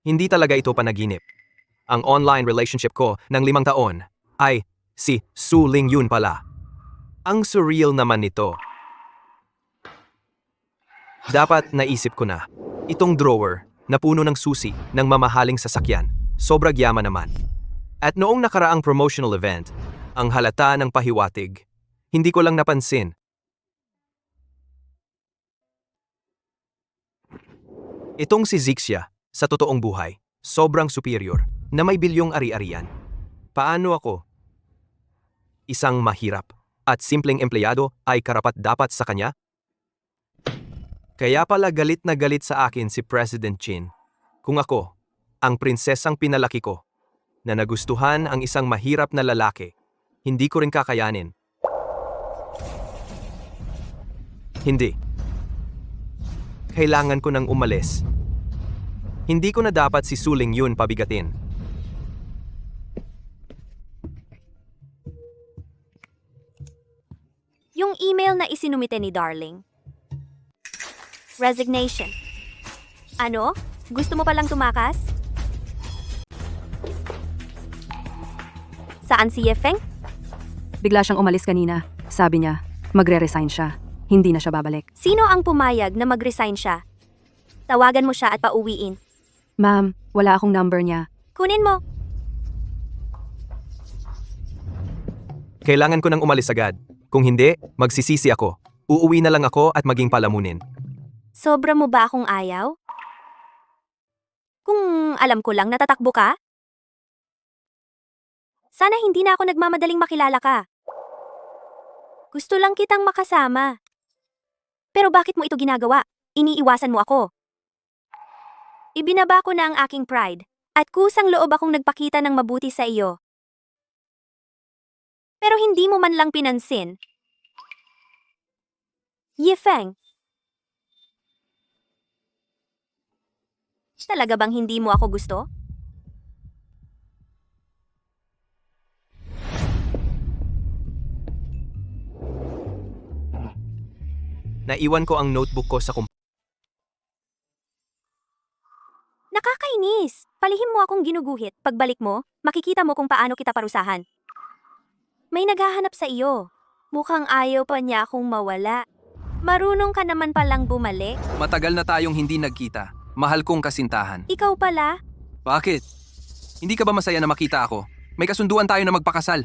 Speaker 2: Hindi talaga ito panaginip. Ang online relationship ko ng 5 taon ay si Su Ling Yun pala. Ang surreal naman nito. Dapat naisip ko na. Itong drawer na puno ng susi ng mamahaling sasakyan. Sobrang yaman naman. At noong nakaraang promotional event, ang halata ng pahiwatig. Hindi ko lang napansin. Itong si Zixia, sa totoong buhay, sobrang superior, na may bilyong ari-arian. Paano ako? Isang mahirap at simpleng empleyado ay karapat-dapat sa kanya? Kaya pala galit na galit sa akin si President Chin. Kung ako, ang prinsesang pinalaki ko, na nagustuhan ang isang mahirap na lalaki, hindi ko rin kakayanin. Hindi. Kailangan ko nang umalis. Hindi ko na dapat si Su Ling Yun pabigatin.
Speaker 1: Yung email na isinumite ni Darling. Resignation. Ano? Gusto mo palang tumakas? Saan si Yefeng?
Speaker 4: Bigla siyang umalis kanina. Sabi niya, magre-resign siya. Hindi na siya babalik.
Speaker 1: Sino ang pumayag na mag-resign siya? Tawagan mo siya at pauwiin.
Speaker 4: Ma'am, wala akong number niya.
Speaker 1: Kunin mo.
Speaker 2: Kailangan ko nang umalis agad. Kung hindi, magsisisi ako. Uuwi na lang ako at maging palamunin.
Speaker 1: Sobra mo ba akong ayaw? Kung alam ko lang natatakbo ka? Sana hindi na ako nagmamadaling makilala ka. Gusto lang kitang makasama. Pero bakit mo ito ginagawa? Iniiwasan mo ako. Ibinaba ko na ang aking pride, at kusang loob akong nagpakita ng mabuti sa iyo. Pero hindi mo man lang pinansin. Yifeng. Talaga bang hindi mo ako gusto?
Speaker 2: Naiwan ko ang notebook ko sa
Speaker 1: Nakakainis! Palihim mo akong ginuguhit. Pagbalik mo, makikita mo kung paano kita parusahan. May naghahanap sa iyo. Mukhang ayaw pa niya akong mawala. Marunong ka naman palang bumalik.
Speaker 6: Matagal na tayong hindi nagkita. Mahal kong kasintahan.
Speaker 1: Ikaw pala?
Speaker 6: Bakit? Hindi ka ba masaya na makita ako? May kasunduan tayo na magpakasal.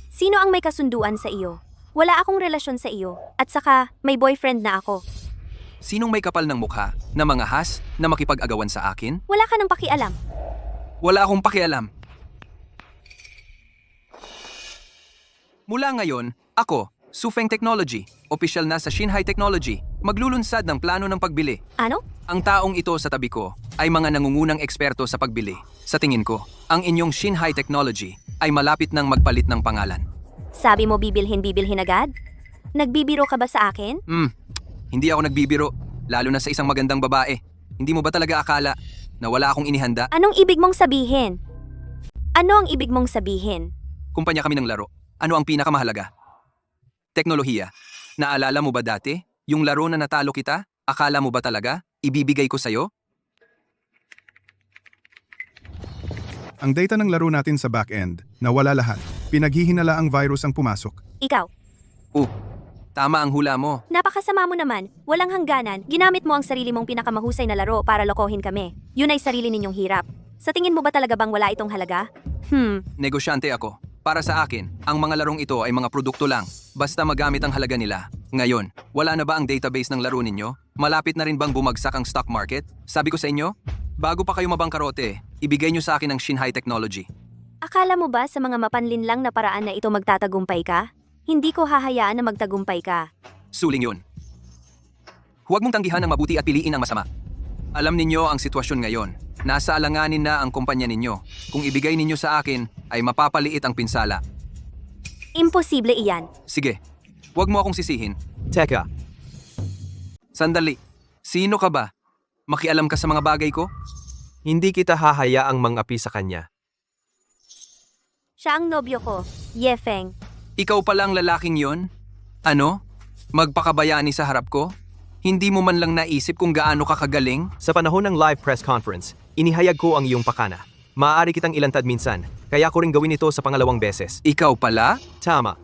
Speaker 1: Sino ang may kasunduan sa iyo? Wala akong relasyon sa iyo. At saka, may boyfriend na ako.
Speaker 6: Sinong may kapal ng mukha na mangahas na makipag-agawan sa akin?
Speaker 1: Wala ka nang pakialam.
Speaker 6: Wala akong pakialam. Mula ngayon, ako, Sufeng Technology, opisyal na sa Shinhai Technology, maglulunsad ng plano ng pagbili.
Speaker 1: Ano?
Speaker 6: Ang taong ito sa tabi ko ay mga nangungunang eksperto sa pagbili. Sa tingin ko, ang inyong Shinhai Technology ay malapit nang magpalit ng pangalan.
Speaker 1: Sabi mo bibilhin agad? Nagbibiro ka ba sa akin?
Speaker 6: Hindi ako nagbibiro, lalo na sa isang magandang babae. Hindi mo ba talaga akala na wala akong inihanda?
Speaker 1: Anong ibig mong sabihin? Ano ang ibig mong sabihin?
Speaker 6: Kumpanya kami ng laro. Ano ang pinakamahalaga? Teknolohiya. Naalala mo ba dati? Yung laro na natalo kita? Akala mo ba talaga? Ibibigay ko sa'yo?
Speaker 3: Ang data ng laro natin sa back-end, nawala lahat. Pinaghihinala ang virus ang pumasok.
Speaker 1: Ikaw,
Speaker 6: Tama ang hula mo.
Speaker 1: napakasama mo naman. Walang hangganan. Ginamit mo ang sarili mong pinakamahusay na laro para lokohin kami. Yun ay sarili ninyong hirap. Sa tingin mo ba talaga bang wala itong halaga?
Speaker 6: Negosyante ako. Para sa akin, ang mga larong ito ay mga produkto lang. Basta magamit ang halaga nila. Ngayon, wala na ba ang database ng laro ninyo? Malapit na rin bang bumagsak ang stock market? Sabi ko sa inyo, bago pa kayo mabangkarote, ibigay nyo sa akin ang Shinhai Technology.
Speaker 1: Akala mo ba sa mga mapanlinlang na paraan na ito magtatagumpay ka? Hindi ko hahayaan na magtagumpay ka.
Speaker 6: Suling yun. Huwag mong tanggihan ang mabuti at piliin ang masama. Alam ninyo ang sitwasyon ngayon. Nasa alanganin na ang kumpanya ninyo. Kung ibigay ninyo sa akin, ay mapapaliit ang pinsala.
Speaker 1: Imposible iyan.
Speaker 6: Sige, huwag mo akong sisihin.
Speaker 2: Teka,
Speaker 6: Sandali, sino ka ba? Makialam ka sa mga bagay ko?
Speaker 2: hindi kita hahayaang mangapi sa kanya.
Speaker 1: Siya ang nobyo ko, Yefeng.
Speaker 6: Ikaw pala ang lalaking yon? Ano? Magpakabayani sa harap ko? Hindi mo man lang naisip kung gaano ka kagaling?
Speaker 2: Sa panahon ng live press conference, inihayag ko ang iyong pakana. Maaari kitang ilantad minsan, kaya ko rin gawin ito sa pangalawang beses.
Speaker 6: Ikaw pala?
Speaker 2: Tama.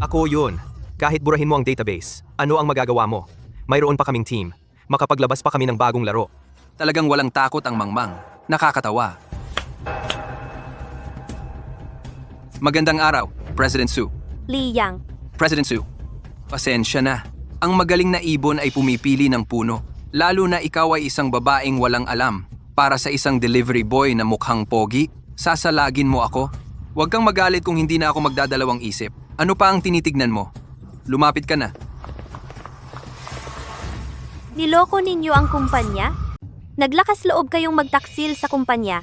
Speaker 2: Ako yun. Kahit burahin mo ang database, ano ang magagawa mo? Mayroon pa kaming team. Makapaglabas pa kami ng bagong laro.
Speaker 6: Talagang walang takot ang mangmang. Nakakatawa. Magandang araw, President Su.
Speaker 1: Li Yang.
Speaker 6: President Su, pasensya na. Ang magaling na ibon ay pumipili ng puno. Lalo na ikaw ay isang babaeng walang alam. Para sa isang delivery boy na mukhang pogi, sasalagin mo ako. Huwag kang magalit kung hindi na ako magdadalawang isip. Ano pa ang tinitignan mo? Lumapit ka na.
Speaker 1: Niloko ninyo ang kumpanya? Naglakas loob kayong magtaksil sa kumpanya.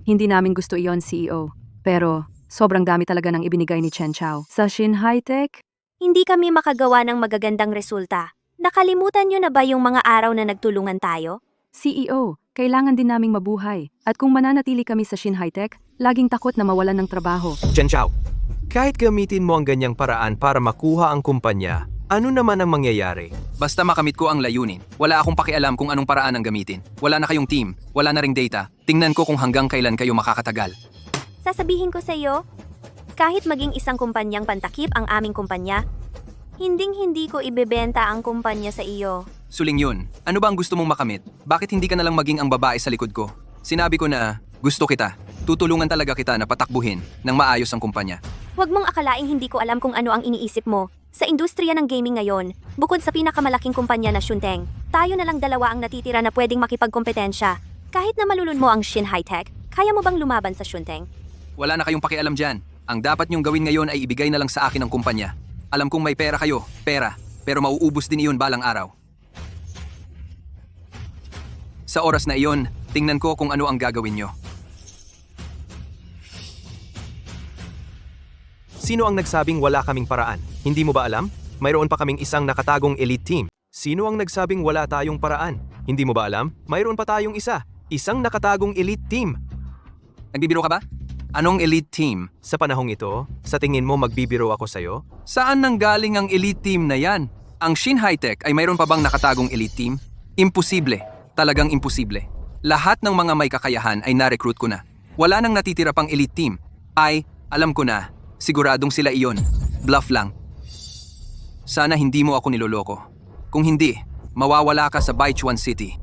Speaker 4: Hindi namin gusto iyon, CEO. Pero, sobrang dami talaga ng ibinigay ni Chen Chao. Sa Shinhai Tech,
Speaker 1: Hindi kami makagawa ng magagandang resulta. Nakalimutan nyo na ba yung mga araw na nagtulungan tayo?
Speaker 4: CEO, kailangan din naming mabuhay. At kung mananatili kami sa Shinhai Tech, laging takot na mawalan ng trabaho.
Speaker 2: Chen Chao, kahit gamitin mo ang ganyang paraan para makuha ang kumpanya, ano naman ang mangyayari?
Speaker 6: Basta makamit ko ang layunin. Wala akong pakialam kung anong paraan ang gamitin. Wala na kayong team, wala na ring data. Tingnan ko kung hanggang kailan kayo makakatagal.
Speaker 1: Sasabihin ko sa iyo, kahit maging isang kumpanyang pantakip ang aming kumpanya, hindi ko ibebenta ang kumpanya sa iyo.
Speaker 6: Suling yun. Ano ba ang gusto mong makamit? Bakit hindi ka nalang maging ang babae sa likod ko? Sinabi ko na, gusto kita. Tutulungan talaga kita na patakbuhin ng maayos ang kumpanya.
Speaker 1: Huwag mong akalaing hindi ko alam kung ano ang iniisip mo. Sa industriya ng gaming ngayon, bukod sa pinakamalaking kumpanya na Shunteng, tayo na lang dalawa ang natitira na pwedeng makipagkompetensya. Kahit na malulun mo ang Shinhai Tech, kaya mo bang lumaban sa Shunteng?
Speaker 6: Wala na kayong pakialam dyan. Ang dapat niyong gawin ngayon ay ibigay na lang sa akin ang kumpanya. Alam kong may pera kayo, pero mauubos din iyon balang araw. Sa oras na iyon, tingnan ko kung ano ang gagawin niyo.
Speaker 2: Sino ang nagsabing wala kaming paraan? Hindi mo ba alam? Mayroon pa kaming isang nakatagong elite team. Sino ang nagsabing wala tayong paraan? Hindi mo ba alam? Mayroon pa tayong isa. Isang nakatagong elite team.
Speaker 6: Nagbibiro ka ba? Anong elite team?
Speaker 2: Sa panahong ito, sa tingin mo magbibiro ako sa'yo?
Speaker 6: Saan nanggaling ang elite team na yan? Ang Shin High-Tech ay mayroon pa bang nakatagong elite team? Imposible. Talagang imposible. Lahat ng mga may kakayahan ay na-recruit ko na. Wala nang natitira pang elite team. Alam ko na. Siguradong sila iyon. Bluff lang. Sana hindi mo ako niloloko. Kung hindi, mawawala ka sa Baichuan City.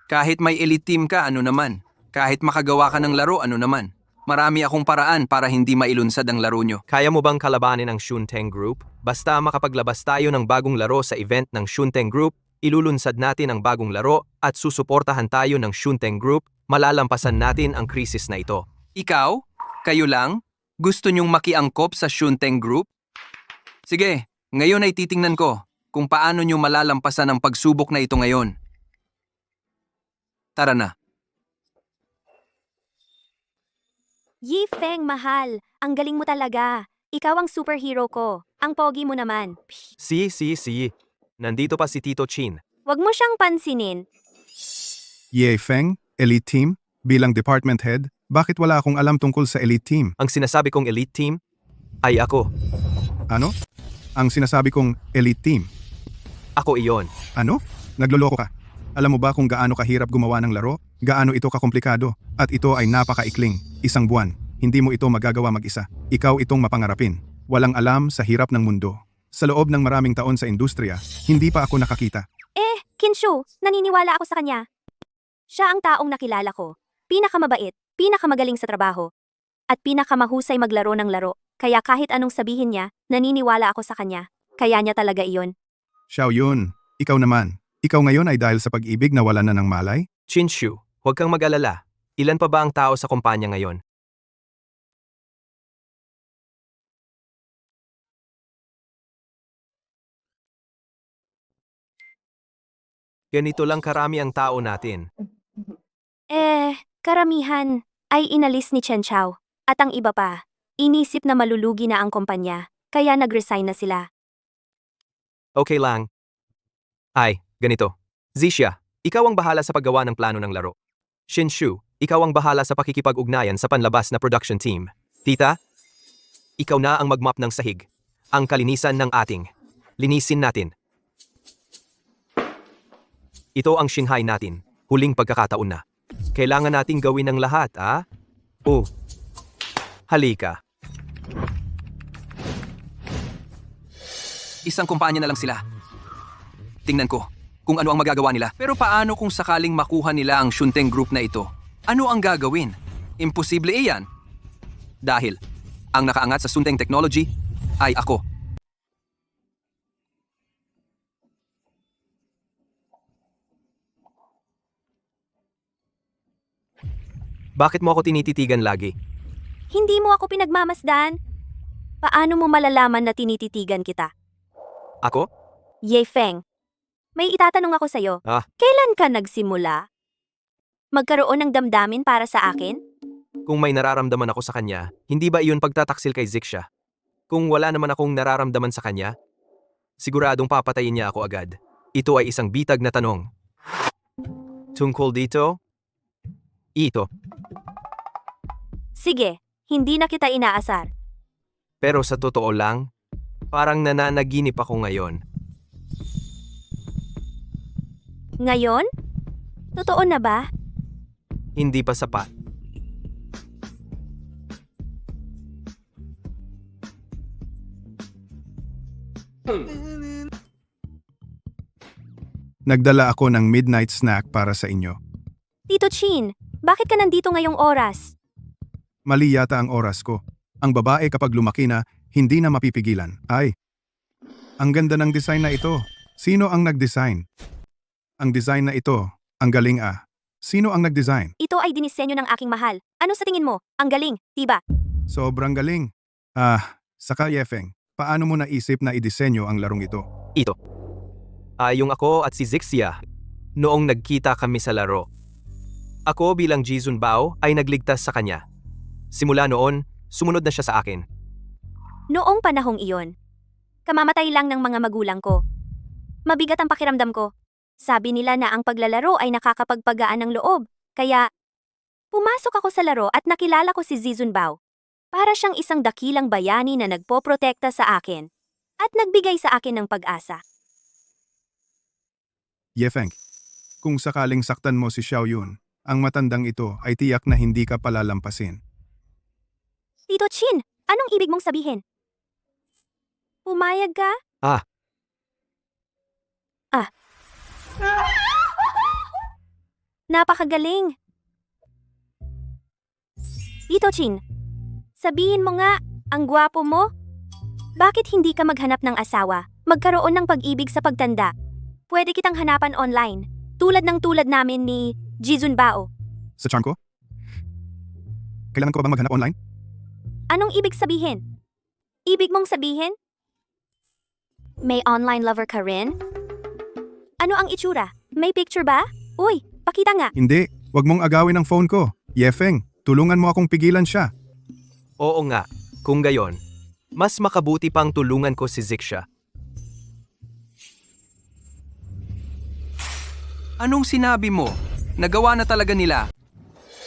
Speaker 6: Kahit may elite team ka, ano naman? Kahit makagawa ka ng laro, ano naman? Marami akong paraan para hindi mailunsad ang laro nyo.
Speaker 2: Kaya mo bang kalabanin ang Shunteng Group? Basta makapaglabas tayo ng bagong laro sa event ng Shunteng Group, ilulunsad natin ang bagong laro at susuportahan tayo ng Shunteng Group, malalampasan natin ang krisis na ito.
Speaker 6: Ikaw? Kayo lang? Gusto nyong makiangkop sa Shunteng Group? Sige, ngayon ay titingnan ko kung paano nyo malalampasan ang pagsubok na ito ngayon. Tara na.
Speaker 1: Yi Feng, mahal. Ang galing mo talaga. Ikaw ang superhero ko. Ang pogi mo naman.
Speaker 2: Si. Nandito pa si Tito Chin.
Speaker 1: Huwag mo siyang pansinin.
Speaker 3: Ye Feng, Elite Team, bilang department head, bakit wala akong alam tungkol sa Elite Team?
Speaker 2: Ang sinasabi kong elite team ay ako.
Speaker 3: Ano? Ang sinasabi kong Elite Team.
Speaker 2: Ako iyon.
Speaker 3: Ano? Nagloloko ka. Alam mo ba kung gaano kahirap gumawa ng laro? Gaano ito kakomplikado? At ito ay napakaikling. Isang buwan. Hindi mo ito magagawa mag-isa. Ikaw itong mapangarapin. Walang alam sa hirap ng mundo. Sa loob ng maraming taon sa industriya, hindi pa ako nakakita.
Speaker 1: Kinshu, naniniwala ako sa kanya. Siya ang taong nakilala ko. Pinakamabait, pinakamagaling sa trabaho, at pinakamahusay maglaro ng laro. Kaya kahit anong sabihin niya, naniniwala ako sa kanya. Kaya niya talaga iyon.
Speaker 3: Xiao Yun, ikaw naman. Ikaw ngayon ay dahil sa pag-ibig na wala na ng malay?
Speaker 2: Chinshu, huwag kang mag-alala. Ilan pa ba ang tao sa kumpanya ngayon? Ganito lang karami ang tao natin.
Speaker 1: Karamihan ay inalis ni Chen Chao. At ang iba pa, inisip na malulugi na ang kumpanya. Kaya nag-resign na sila.
Speaker 2: Okay lang. Ganito. Zixia, ikaw ang bahala sa paggawa ng plano ng laro. Shinshu, ikaw ang bahala sa pakikipag-ugnayan sa panlabas na production team. Tita, ikaw na ang mag-mop ng sahig. Ang kalinisan ng ating. Linisin natin. Ito ang Shanghai natin. Huling pagkakataon na. Kailangan nating gawin ng lahat, halika.
Speaker 6: Isang kumpanya na lang sila. Tingnan ko kung ano ang magagawa nila. Pero paano kung sakaling makuha nila ang Shunteng Group na ito? Ano ang gagawin? Imposible iyan. Dahil ang nakaangat sa Shunteng Technology ay ako.
Speaker 2: Bakit mo ako tinititigan lagi?
Speaker 1: Hindi mo ako pinagmamasdan. Paano mo malalaman na tinititigan kita?
Speaker 2: Ako?
Speaker 1: Ye Feng, may itatanong ako sa'yo. Kailan ka nagsimula? Magkaroon ng damdamin para sa akin?
Speaker 2: Kung may nararamdaman ako sa kanya, hindi ba iyon pagtataksil kay Zixia? Kung wala naman akong nararamdaman sa kanya, siguradong papatayin niya ako agad. Ito ay isang bitag na tanong. Tungkol dito? Ito.
Speaker 1: Sige, hindi na kita inaasar.
Speaker 2: Pero sa totoo lang, parang nananaginip ako ngayon.
Speaker 1: Ngayon? Totoo na ba?
Speaker 2: Hindi pa sapat.
Speaker 3: Nagdala ako ng midnight snack para sa inyo.
Speaker 1: Tito Chin, bakit ka nandito ngayong oras?
Speaker 3: Mali yata ang oras ko. Ang babae kapag lumaki na, hindi na mapipigilan. Ang ganda ng design na ito. Sino ang nag-design? Ang design na ito, ang galing . Sino ang nag-design?
Speaker 1: Ito ay dinisenyo ng aking mahal. Ano sa tingin mo? Ang galing, diba?
Speaker 3: Sobrang galing. Saka Yefeng, paano mo naisip na idisenyo ang larong ito?
Speaker 2: Ito. Yung ako at si Zixia, noong nagkita kami sa laro. Ako bilang Jizun Bao ay nagligtas sa kanya. Simula noon, sumunod na siya sa akin.
Speaker 1: Noong panahong iyon, kamamatay lang ng mga magulang ko. Mabigat ang pakiramdam ko. Sabi nila na ang paglalaro ay nakakapagpagaan ng loob. Kaya, pumasok ako sa laro at nakilala ko si Zizun Bao. Para siyang isang dakilang bayani na nagpoprotekta sa akin. at nagbigay sa akin ng pag-asa.
Speaker 3: Yefeng, kung sakaling saktan mo si Xiao Yun, ang matandang ito ay tiyak na hindi ka palalampasin.
Speaker 1: Tito Chin, anong ibig mong sabihin? Pumayag ka?
Speaker 2: Ah.
Speaker 1: Napakagaling. Tito Chin, sabihin mo nga, ang gwapo mo? Bakit hindi ka maghanap ng asawa, magkaroon ng pag-ibig sa pagtanda? Pwede kitang hanapan online, tulad namin ni Jizun Bao.
Speaker 3: Sa charm ko? Kailangan ko ba bang maghanap online?
Speaker 1: Anong ibig sabihin? Ibig mong sabihin? May online lover ka rin? Ano ang itsura? May picture ba? Uy, pakita nga.
Speaker 3: Hindi, wag mong agawin ang phone ko. Yefeng, tulungan mo akong pigilan siya.
Speaker 2: Oo nga, kung gayon. Mas makabuti pang tulungan ko si Zixia.
Speaker 6: Anong sinabi mo? Nagawa na talaga nila.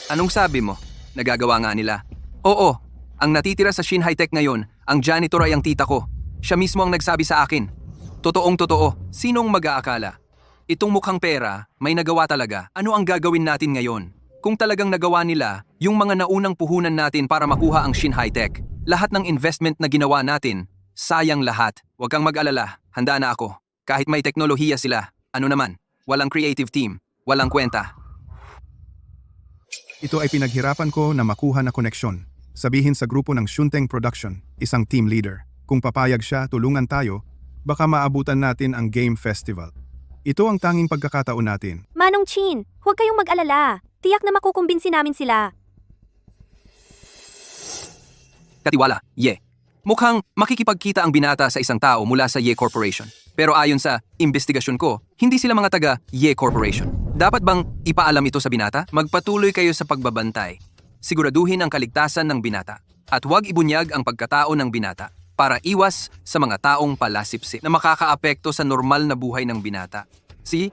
Speaker 6: Anong sabi mo? Nagagawa nga nila. Oo, ang natitira sa Shin High-Tech ngayon, ang janitor ay ang tita ko. Siya mismo ang nagsabi sa akin. Totoong totoo, sinong mag-aakala? Itong mukhang pera, may nagawa talaga. Ano ang gagawin natin ngayon? Kung talagang nagawa nila, yung mga naunang puhunan natin para makuha ang Shin High-Tech, lahat ng investment na ginawa natin, sayang lahat. Huwag kang mag-alala, handa na ako. Kahit may teknolohiya sila, ano naman, walang creative team, walang kwenta.
Speaker 3: Ito ay pinaghirapan ko na makuha na koneksyon. Sabihin sa grupo ng Shunteng Production, isang team leader. Kung papayag siya, tulungan tayo, baka maabutan natin ang Game Festival. Ito ang tanging pagkakataon natin.
Speaker 1: Manong Chin, huwag kayong mag-alala. Tiyak na makukumbinsi namin sila.
Speaker 6: Katiwala, Ye. Mukhang makikipagkita ang binata sa isang tao mula sa Ye Corporation. Pero ayon sa investigasyon ko, hindi sila mga taga Ye Corporation. Dapat bang ipaalam ito sa binata? Magpatuloy kayo sa pagbabantay. Siguraduhin ang kaligtasan ng binata. At huwag ibunyag ang pagkatao ng binata para iwas sa mga taong palasipsip na makakaapekto sa normal na buhay ng binata. See?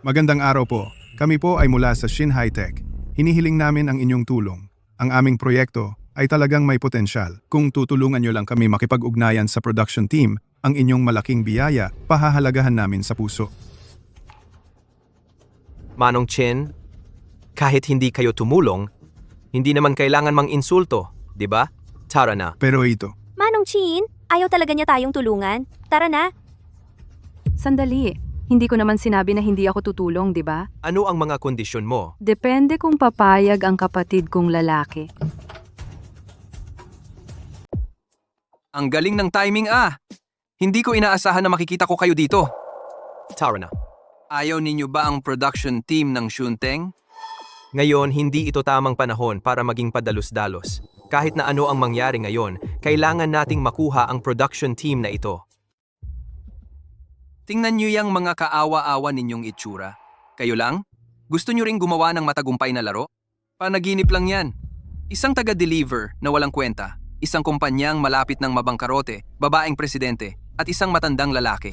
Speaker 3: Magandang araw po. Kami po ay mula sa Shin High-Tech. Hinihiling namin ang inyong tulong. Ang aming proyekto ay talagang may potensyal. Kung tutulungan nyo lang kami makipag-ugnayan sa production team, ang inyong malaking biyaya, pahahalagahan namin sa puso.
Speaker 2: Manong Chin, kahit hindi kayo tumulong, hindi naman kailangan mang insulto, di ba? Tara na.
Speaker 3: Pero ito,
Speaker 1: Manong Chin, ayaw talaga niya tayong tulungan. Tara na.
Speaker 4: Sandali, hindi ko naman sinabi na hindi ako tutulong, di ba?
Speaker 2: Ano ang mga kondisyon mo?
Speaker 4: Depende kung papayag ang kapatid kong lalaki.
Speaker 6: Ang galing ng timing Hindi ko inaasahan na makikita ko kayo dito.
Speaker 2: Tara na.
Speaker 6: Ayaw ninyo ba ang production team ng Shunteng?
Speaker 2: Ngayon, hindi ito tamang panahon para maging padalos-dalos. Kahit na ano ang mangyari ngayon, kailangan nating makuha ang production team na ito.
Speaker 6: Tingnan nyo yung mga kaawa-awa ninyong itsura. Kayo lang? Gusto nyo ring gumawa ng matagumpay na laro? Panaginip lang yan. Isang taga-deliver na walang kwenta, isang kumpanyang malapit ng mabangkarote, babaeng presidente, at isang matandang lalaki.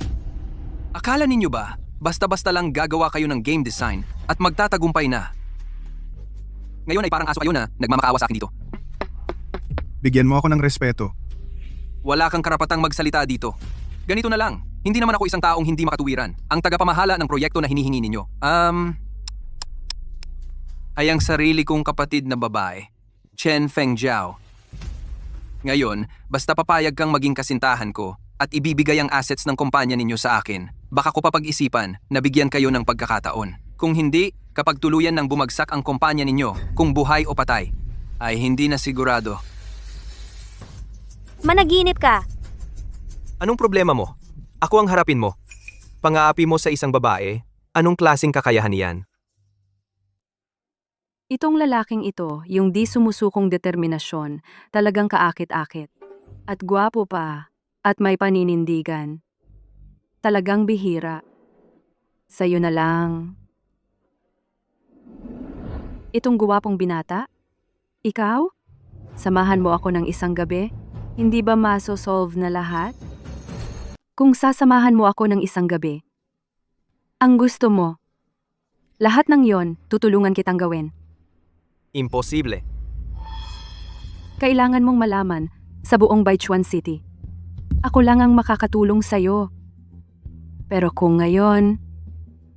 Speaker 6: Akala ninyo ba, basta-basta lang gagawa kayo ng game design at magtatagumpay na? Ngayon ay parang aso kayo na nagmamakaawa sa akin dito.
Speaker 3: bigyan mo ako ng respeto.
Speaker 6: Wala kang karapatang magsalita dito. Ganito na lang. Hindi naman ako isang taong hindi makatuwiran. Ang tagapamahala ng proyekto na hinihingi ninyo. Ay ang sarili kong kapatid na babae. Chen Fengjiao. Ngayon, basta papayag kang maging kasintahan ko at ibibigay ang assets ng kumpanya ninyo sa akin, baka ko papag-isipan na bigyan kayo ng pagkakataon. Kung hindi, kapag tuluyan ng bumagsak ang kumpanya ninyo, kung buhay o patay, ay hindi na sigurado.
Speaker 1: Managinip ka.
Speaker 2: Anong problema mo? Ako ang harapin mo. Pang-aapi mo sa isang babae, anong klaseng kakayahan niyan?
Speaker 4: Itong lalaking ito, yung di sumusukong determinasyon, talagang kaakit-akit. At gwapo pa, at may paninindigan. Talagang bihira. Sa'yo na lang. Itong guwapong binata? Ikaw? Samahan mo ako ng isang gabi? Hindi ba maso-solve na lahat? Kung sasamahan mo ako ng isang gabi, ang gusto mo, lahat ng yon, tutulungan kitang gawin.
Speaker 2: Imposible.
Speaker 4: Kailangan mong malaman, sa buong Baichuan City. Ako lang ang makakatulong sa'yo. Pero kung ngayon,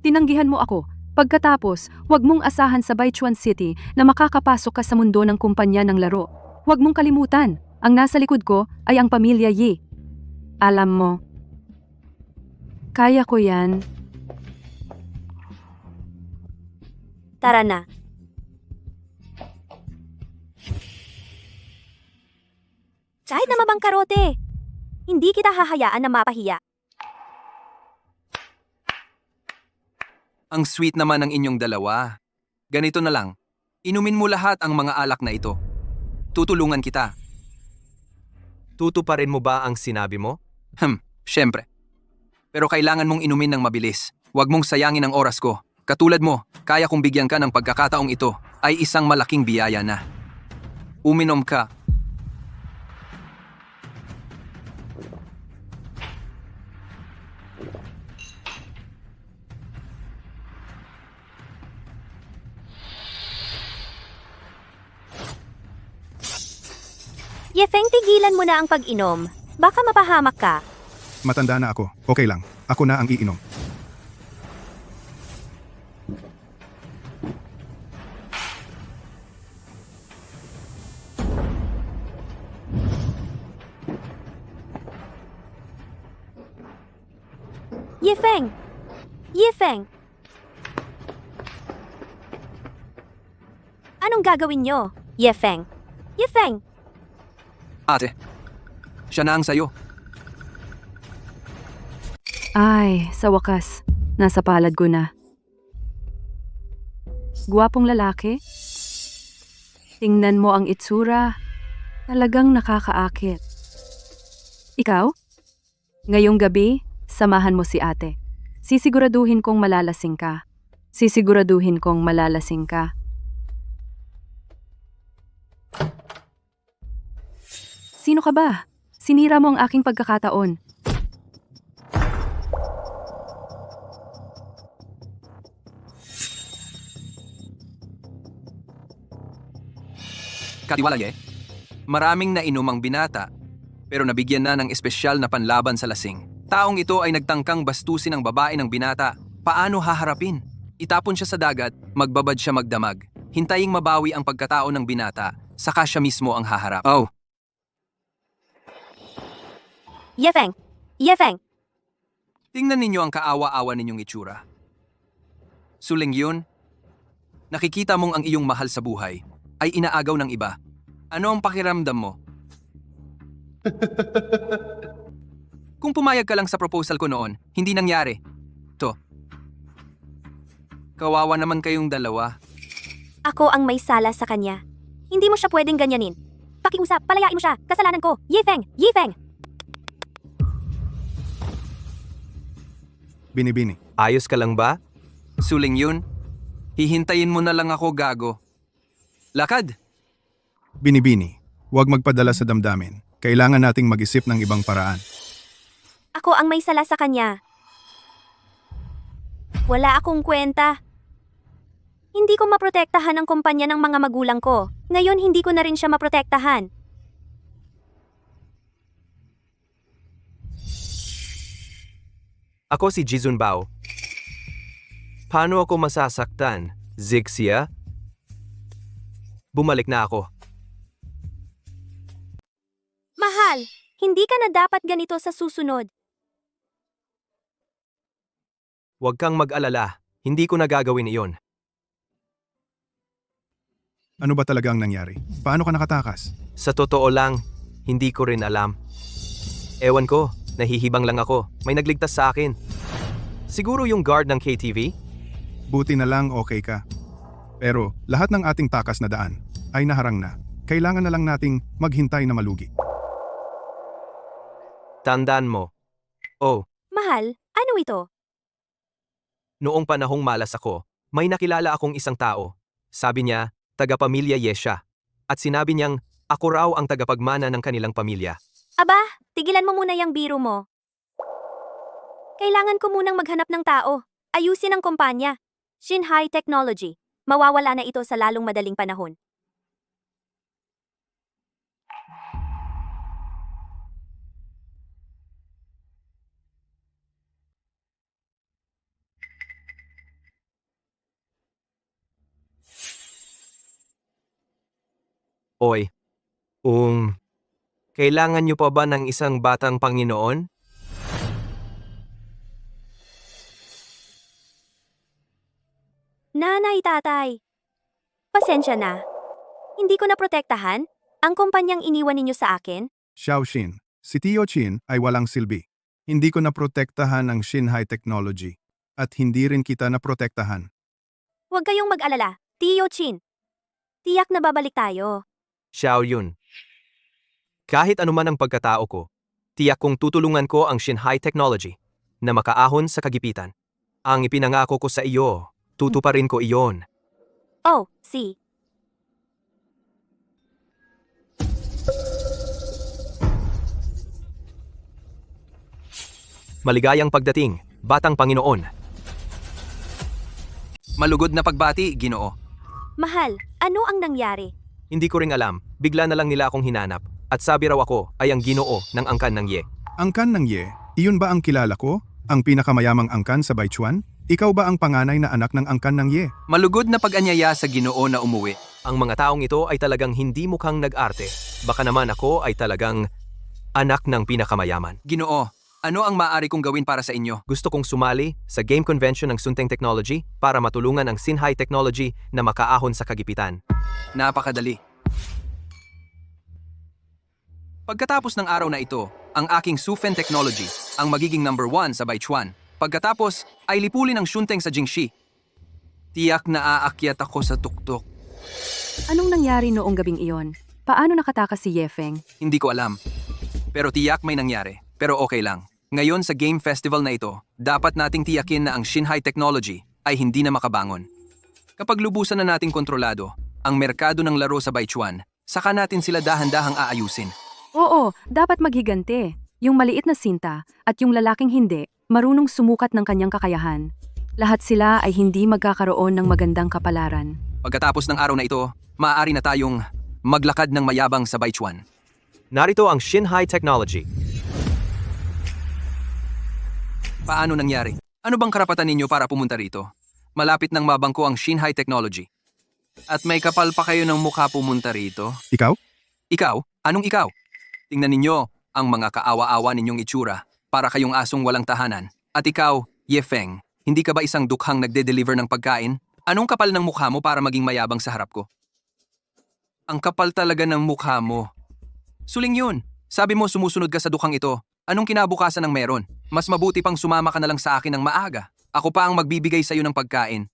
Speaker 4: tinanggihan mo ako. Pagkatapos, huwag mong asahan sa Baichuan City na makakapasok ka sa mundo ng kumpanya ng laro. Huwag mong kalimutan, ang nasa likod ko ay ang pamilya Yi. Alam mo, kaya ko yan.
Speaker 1: Tara na. Kahit na mabangkarote, hindi kita hahayaan na mapahiya.
Speaker 6: Ang sweet naman ng inyong dalawa. Ganito na lang. Inumin mo lahat ang mga alak na ito. Tutulungan kita.
Speaker 2: Tutuparin mo ba ang sinabi mo?
Speaker 6: Syempre. Pero kailangan mong inumin ng mabilis. Huwag mong sayangin ang oras ko. Katulad mo, kaya kong bigyan ka ng pagkakataong ito ay isang malaking biyaya na. Uminom ka.
Speaker 1: Yefeng, tigilan mo na ang pag-inom. Baka mapahamak ka.
Speaker 3: Matanda na ako. Okay lang. Ako na ang iinom.
Speaker 1: Yefeng! Yefeng! Anong gagawin nyo? Yefeng! Yefeng!
Speaker 6: Ate, siya na ang sayo.
Speaker 4: Ay, sa wakas, nasa palad ko na. Guwapong lalaki? Tingnan mo ang itsura. Talagang nakakaakit. Ikaw? Ngayong gabi, samahan mo si ate. Sisiguraduhin kong malalasing ka. Sisiguraduhin kong malalasing ka. Sino ka ba? Sinira mo ang aking pagkakataon.
Speaker 6: Katiwalaye, maraming nainom ang binata, pero nabigyan na ng espesyal na panlaban sa lasing. Taong ito ay nagtangkang bastusin ang babae ng binata. Paano haharapin? Itapon siya sa dagat, magbabad siya magdamag. Hintaying mabawi ang pagkatao ng binata, saka siya mismo ang haharap. Oh,
Speaker 1: Yefeng! Yefeng!
Speaker 6: tingnan ninyo ang kaawa-awa ninyong itsura. Suling yun, nakikita mong ang iyong mahal sa buhay ay inaagaw ng iba. Ano ang pakiramdam mo? Kung pumayag ka lang sa proposal ko noon, hindi nangyari. To. Kawawa naman kayong dalawa.
Speaker 1: Ako ang may sala sa kanya. Hindi mo siya pwedeng ganyanin. Pakiusap, palayain mo siya. Kasalanan ko. Yefeng! Yefeng!
Speaker 3: Binibini.
Speaker 2: Ayos ka lang ba?
Speaker 6: Suling yun, hihintayin mo na lang ako, gago. Lakad!
Speaker 3: Binibini. Huwag magpadala sa damdamin. Kailangan nating mag-isip ng ibang paraan.
Speaker 1: Ako ang may sala sa kanya. Wala akong kwenta. Hindi ko maprotektahan ang kumpanya ng mga magulang ko. Ngayon hindi ko na rin siya maprotektahan.
Speaker 2: Ako si Jizun Bao. Paano ako masasaktan? Zixia? Bumalik na ako.
Speaker 1: Mahal, hindi ka na dapat ganito sa susunod.
Speaker 2: Huwag kang mag-alala. Hindi ko na gagawin iyon.
Speaker 3: Ano ba talaga ang nangyari? Paano ka nakatakas?
Speaker 2: Sa totoo lang, hindi ko rin alam. Ewan ko, nahihibang lang ako. May nagligtas sa akin. Siguro yung guard ng KTV?
Speaker 3: Buti na lang okay ka. Pero lahat ng ating takas na daan ay naharang na. Kailangan na lang nating maghintay na malugi.
Speaker 2: Tandaan mo. Oh,
Speaker 1: Mahal, ano ito?
Speaker 2: noong panahong malas ako, may nakilala akong isang tao. Sabi niya, taga-pamilya Yesha. At sinabi niyang, ako raw ang tagapagmana ng kanilang pamilya.
Speaker 1: Aba, tigilan mo muna yung biro mo. Kailangan ko munang maghanap ng tao. Ayusin ang kumpanya. Shinhai Technology. Mawawala na ito sa lalong madaling panahon.
Speaker 2: Oy, kailangan niyo pa ba ng isang batang Panginoon?
Speaker 1: Nanay, tatay. Pasensya na. Hindi ko naprotektahan ang kumpanyang iniwan ninyo sa akin.
Speaker 3: Xiaoxin, si Tio Chin ay walang silbi. Hindi ko naprotektahan ang Shinhai Technology. At hindi rin kita naprotektahan.
Speaker 1: Huwag kayong mag-alala, Tio Chin. Tiyak na babalik tayo.
Speaker 2: Xiao Yun. Kahit anuman ang pagkatao ko, tiyak kong tutulungan ko ang Shinhai Technology na makaahon sa kagipitan. Ang ipinangako ko sa iyo, tutuparin ko iyon.
Speaker 1: Oh, si.
Speaker 2: Maligayang pagdating, Batang Panginoon.
Speaker 6: Malugod na pagbati, Ginoo.
Speaker 1: Mahal, ano ang nangyari?
Speaker 2: Hindi ko ring alam, bigla na lang nila akong hinanap. At sabi raw ako ay ang ginoo ng angkan ng Ye.
Speaker 3: Angkan ng Ye, iyon ba ang kilala ko? Ang pinakamayamang angkan sa Baichuan? Ikaw ba ang panganay na anak ng angkan ng Ye?
Speaker 6: Malugod na pag-anyaya sa Ginoo na umuwi.
Speaker 2: Ang mga taong ito ay talagang hindi mukhang nag-arte. Baka naman ako ay talagang anak ng pinakamayaman.
Speaker 6: Ginoo, ano ang maaari kong gawin para sa inyo?
Speaker 2: Gusto kong sumali sa game convention ng Sunteng Technology para matulungan ang Shinhai Technology na makaahon sa kagipitan.
Speaker 6: Napakadali. Pagkatapos ng araw na ito, ang aking Sufen Technology ang magiging number 1 sa Baichuan. Pagkatapos, ay lipulin ang Shunteng sa Jingxi. Tiyak na aakyat ako sa tuktok.
Speaker 4: Anong nangyari noong gabing iyon? Paano nakatakas si Yefeng?
Speaker 6: Hindi ko alam. Pero tiyak may nangyari. Pero okay lang. Ngayon sa Game Festival na ito, dapat nating tiyakin na ang Shinhai Technology ay hindi na makabangon. Kapag lubusan na nating kontrolado ang merkado ng laro sa Baichuan, saka natin sila dahan-dahang aayusin.
Speaker 4: Oo, dapat maghigante. Yung maliit na Sinta at yung lalaking hindi, marunong sumukat ng kanyang kakayahan. Lahat sila ay hindi magkakaroon ng magandang kapalaran.
Speaker 6: Pagkatapos ng araw na ito, maaari na tayong maglakad ng mayabang sa Baichuan.
Speaker 2: Narito ang Shinhai Technology.
Speaker 6: Paano nangyari? Ano bang karapatan ninyo para pumunta rito? Malapit nang mabangko ang Shinhai Technology. At may kapal pa kayo ng mukha pumunta rito?
Speaker 3: Ikaw?
Speaker 6: Ikaw? Anong ikaw? Tingnan ninyo ang mga kaawa-awa ninyong itsura para kayong asong walang tahanan. At ikaw, Yefeng, hindi ka ba isang dukhang nagde-deliver ng pagkain? Anong kapal ng mukha mo para maging mayabang sa harap ko? Ang kapal talaga ng mukha mo. Suling yun. Sabi mo sumusunod ka sa dukhang ito. Anong kinabukasan ng meron? Mas mabuti pang sumama ka na lang sa akin ng maaga. Ako pa ang magbibigay sa iyo ng pagkain.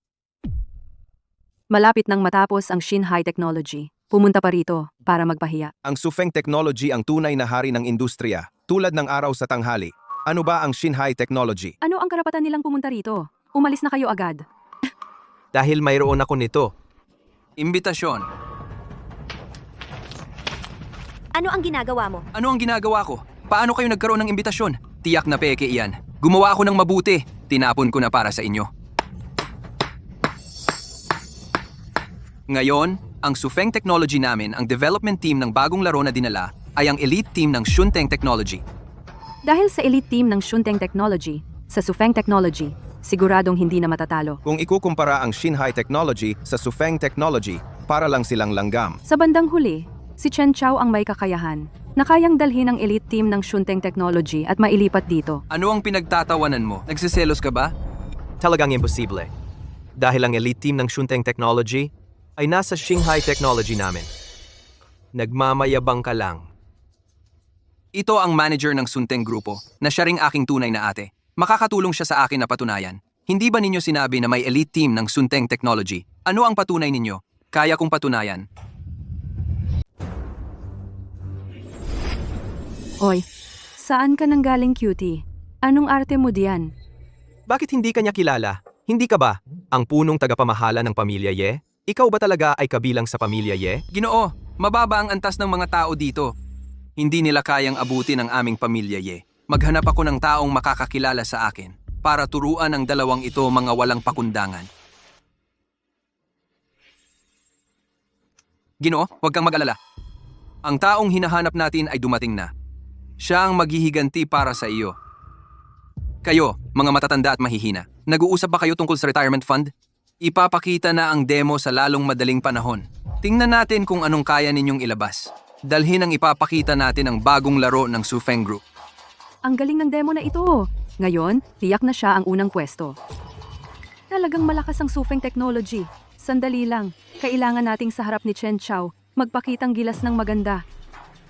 Speaker 4: Malapit nang matapos ang Shinhai Technology. Pumunta pa rito para magpahiya.
Speaker 7: Ang Sufeng Technology ang tunay na hari ng industriya, tulad ng araw sa tanghali. Ano ba ang Shinhai Technology?
Speaker 4: Ano ang karapatan nilang pumunta rito? Umalis na kayo agad.
Speaker 2: Dahil mayroon ako nito.
Speaker 6: Imbitasyon.
Speaker 1: Ano ang ginagawa mo?
Speaker 6: Ano ang ginagawa ko? Paano kayo nagkaroon ng imbitasyon? Tiyak na peke iyan. Gumawa ako ng mabuti. Tinapon ko na para sa inyo. Ngayon, ang Sufeng Technology namin, ang development team ng bagong laro na dinala, ay ang elite team ng Shunteng Technology.
Speaker 4: Dahil sa elite team ng Shunteng Technology, sa Sufeng Technology, siguradong hindi na matatalo.
Speaker 7: Kung ikukumpara ang Shinhai Technology sa Sufeng Technology, para lang silang langgam.
Speaker 4: Sa bandang huli, si Chen Chao ang may kakayahan na kayang dalhin ang elite team ng Shunteng Technology at mailipat dito.
Speaker 6: Ano ang pinagtatawanan mo? Nagsiselos ka ba?
Speaker 2: Talagang imposible. Dahil ang elite team ng Shunteng Technology ay nasa Shinhai Technology namin. Nagmamayabang ka lang.
Speaker 6: Ito ang manager ng Sunteng Grupo, na siya ring aking tunay na ate. Makakatulong siya sa akin na patunayan. Hindi ba ninyo sinabi na may elite team ng Sunteng Technology? Ano ang patunay ninyo? Kaya kong patunayan.
Speaker 4: Oy, saan ka nanggaling, cutie? Anong arte mo diyan?
Speaker 2: Bakit hindi ka niya kilala? Hindi ka ba ang punong tagapamahala ng pamilya Ye? Ikaw ba talaga ay kabilang sa pamilya Ye?
Speaker 6: Ginoo, mababa ang antas ng mga tao dito. Hindi nila kayang abutin ang aming pamilya Ye. Maghanap ako ng taong makakakilala sa akin para turuan ang dalawang ito mga walang pakundangan. Ginoo, huwag kang mag-alala. Ang taong hinahanap natin ay dumating na. Siya ang maghihiganti para sa iyo. Kayo, mga matatanda at mahihina, nag-uusap ba kayo tungkol sa retirement fund? Ipapakita na ang demo sa lalong madaling panahon. Tingnan natin kung anong kaya ninyong ilabas. Dalhin ang ipapakita natin ang bagong laro ng Sufeng Group.
Speaker 4: Ang galing ng demo na ito. Ngayon, tiyak na siya ang unang pwesto. Talagang malakas ang Sufeng technology. Sandali lang, kailangan nating sa harap ni Chen Chao magpakitang gilas ng maganda.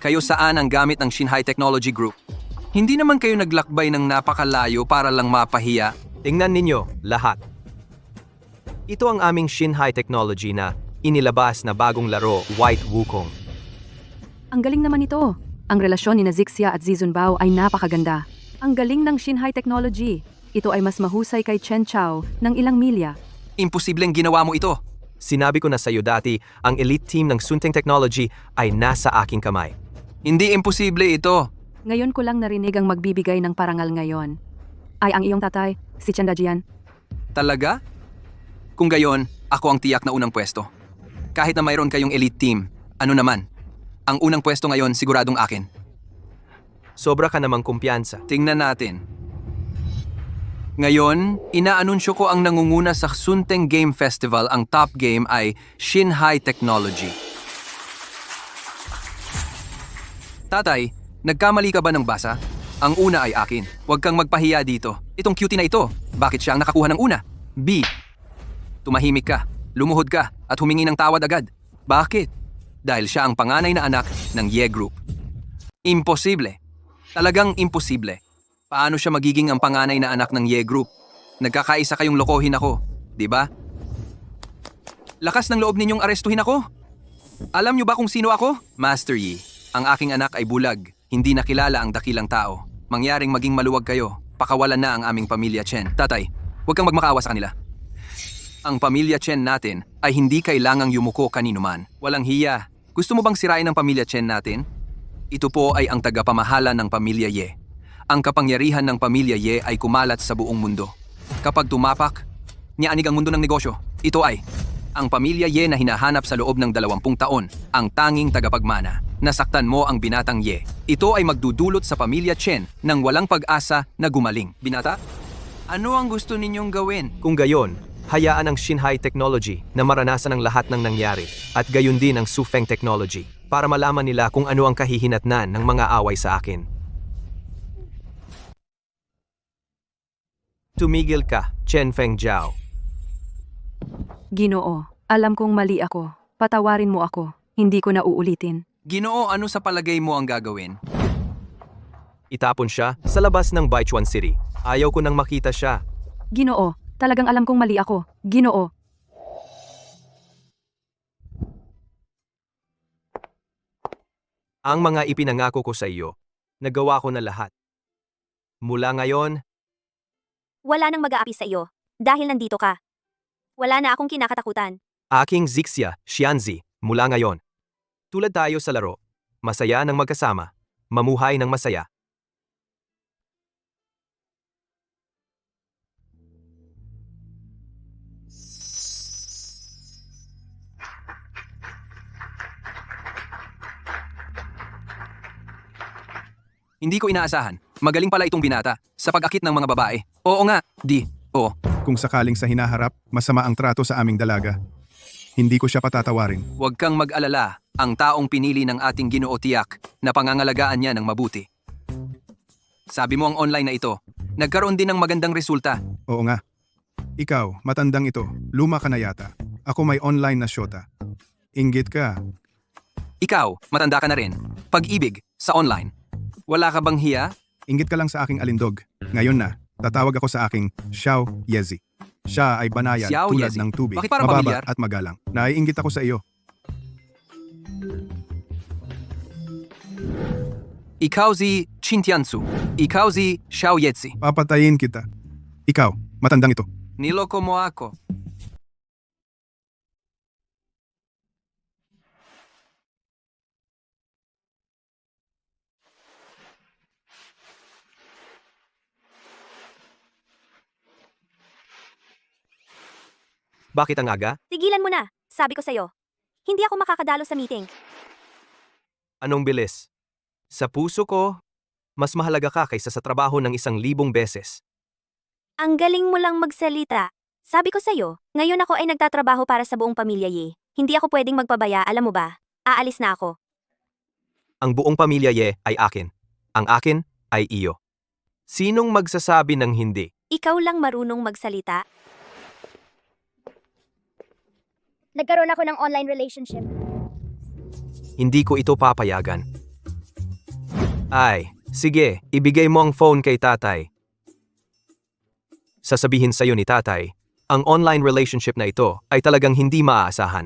Speaker 6: Kayo saan ang gamit ng Shinhai Technology Group? Hindi naman kayo naglakbay ng napakalayo para lang mapahiya.
Speaker 2: Tingnan ninyo, lahat. Ito ang aming Shinhai Technology na inilabas na bagong laro, White Wukong.
Speaker 4: Ang galing naman ito. Ang relasyon ni Zixia at Zizun Bao ay napakaganda. Ang galing ng Shinhai Technology. Ito ay mas mahusay kay Chen Chao ng ilang milya.
Speaker 6: Imposibleng ginawa mo ito.
Speaker 2: Sinabi ko na sa iyo dati, ang elite team ng Sunteng Technology ay nasa aking kamay.
Speaker 6: Hindi imposible ito.
Speaker 4: Ngayon ko lang narinig ang magbibigay ng parangal ngayon. Ay ang iyong tatay, si Chen Dajian.
Speaker 6: Talaga? Kung gayon, ako ang tiyak na unang pwesto. Kahit na mayroon kayong elite team, ano naman? Ang unang pwesto ngayon siguradong akin.
Speaker 2: Sobra ka namang kumpiyansa.
Speaker 6: Tingnan natin. Ngayon, inaanunsyo ko ang nangunguna sa Sunteng Game Festival. Ang top game ay Shinhai Technology. Tatay, nagkamali ka ba ng basa? Ang una ay akin. Huwag kang magpahiya dito. Itong cutie na ito, bakit siya ang nakakuha ng una? B. Tumahimik ka, lumuhod ka, at humingi ng tawad agad. Bakit? Dahil siya ang panganay na anak ng Ye Group. Imposible. Talagang imposible. Paano siya magiging ang panganay na anak ng Ye Group? Nagkakaisa kayong lokohin ako, di ba? Lakas ng loob ninyong arestuhin ako? Alam niyo ba kung sino ako? Master Yi. Ang aking anak ay bulag. Hindi nakilala ang dakilang tao. Mangyaring maging maluwag kayo. Pakawalan na ang aming pamilya Chen. Tatay, huwag kang magmakaawa sa kanila. Ang pamilya Chen natin ay hindi kailangang yumuko kanino man. Walang hiya. Gusto mo bang sirain ang pamilya Chen natin? Ito po ay ang tagapamahala ng pamilya Ye. Ang kapangyarihan ng pamilya Ye ay kumalat sa buong mundo. Kapag tumapak, nianig ang mundo ng negosyo. Ito ay ang pamilya Ye na hinahanap sa loob ng 20 taon, ang tanging tagapagmana. Nasaktan mo ang binatang Ye. Ito ay magdudulot sa pamilya Chen ng walang pag-asa na gumaling. Binata? Ano ang gusto ninyong gawin?
Speaker 2: Kung gayon, hayaan ang Shinhai Technology na maranasan ang lahat ng nangyari at gayon din ang Sufeng Technology para malaman nila kung ano ang kahihinatnan ng mga away sa akin. Tumigil ka, Chen Feng Jiao.
Speaker 4: Ginoo, alam kong mali ako. Patawarin mo ako. Hindi ko na uulitin.
Speaker 6: Ginoo, ano sa palagay mo ang gagawin?
Speaker 2: Itapon siya sa labas ng Baichuan City. Ayaw ko nang makita siya.
Speaker 4: Ginoo, talagang alam kong mali ako. Ginoo.
Speaker 2: Ang mga ipinangako ko sa iyo, nagawa ko na lahat. Mula ngayon,
Speaker 1: Wala nang mag-aapi sa iyo, dahil nandito ka. Wala na akong kinakatakutan.
Speaker 2: aking Zixia, Xianzi, mula ngayon. Tulad tayo sa laro, masaya ng magkasama, mamuhay ng masaya.
Speaker 6: Hindi ko inaasahan. Magaling pala itong binata sa pag-akit ng mga babae. Oo nga, Oo.
Speaker 3: Kung sakaling sa hinaharap, masama ang trato sa aming dalaga. Hindi ko siya patatawarin.
Speaker 6: Huwag kang mag-alala. Ang taong pinili ng ating Ginoo tiyak na pangangalagaan niya ng mabuti. Sabi mo ang online na ito, nagkaroon din ng magandang resulta.
Speaker 3: Oo nga. Ikaw, matandang ito. Luma ka na yata. Ako may online na syota. Inggit ka.
Speaker 6: Ikaw, matanda ka na rin. Pag-ibig, sa online. Wala ka bang hiya?
Speaker 3: Inggit ka lang sa aking alindog. Ngayon na, tatawag ako sa aking Xiao Yezi. Siya ay banayad
Speaker 6: Xiao
Speaker 3: tulad
Speaker 6: Yezi.
Speaker 3: ng tubig.
Speaker 6: Bakit parang
Speaker 3: Mababa
Speaker 6: pamilyar?
Speaker 3: at magalang. Naiinggit ako sa iyo.
Speaker 6: Ikaw si Chintiansu. Ikaw si Xiao Yetzi.
Speaker 3: Papatayin kita. Ikaw, matandang ito.
Speaker 6: Niloko mo ako.
Speaker 2: Bakit ang aga?
Speaker 1: Tigilan mo na, sabi ko sa'yo. Hindi ako makakadalo sa meeting.
Speaker 2: Anong bilis? Sa puso ko, mas mahalaga ka kaysa sa trabaho ng 1,000 beses.
Speaker 1: Ang galing mo lang magsalita. Sabi ko sa'yo, ngayon ako ay nagtatrabaho para sa buong pamilya Ye. Hindi ako pwedeng magpabaya, alam mo ba? Aalis na ako.
Speaker 2: Ang buong pamilya Ye ay akin. Ang akin ay iyo. Sinong magsasabi ng hindi?
Speaker 1: Ikaw lang marunong magsalita.
Speaker 8: Nagkaroon ako ng online relationship.
Speaker 2: Hindi ko ito papayagan. Ay, sige, ibigay mo ang phone kay tatay. Sasabihin sa'yo ni tatay, ang online relationship na ito ay talagang hindi maaasahan.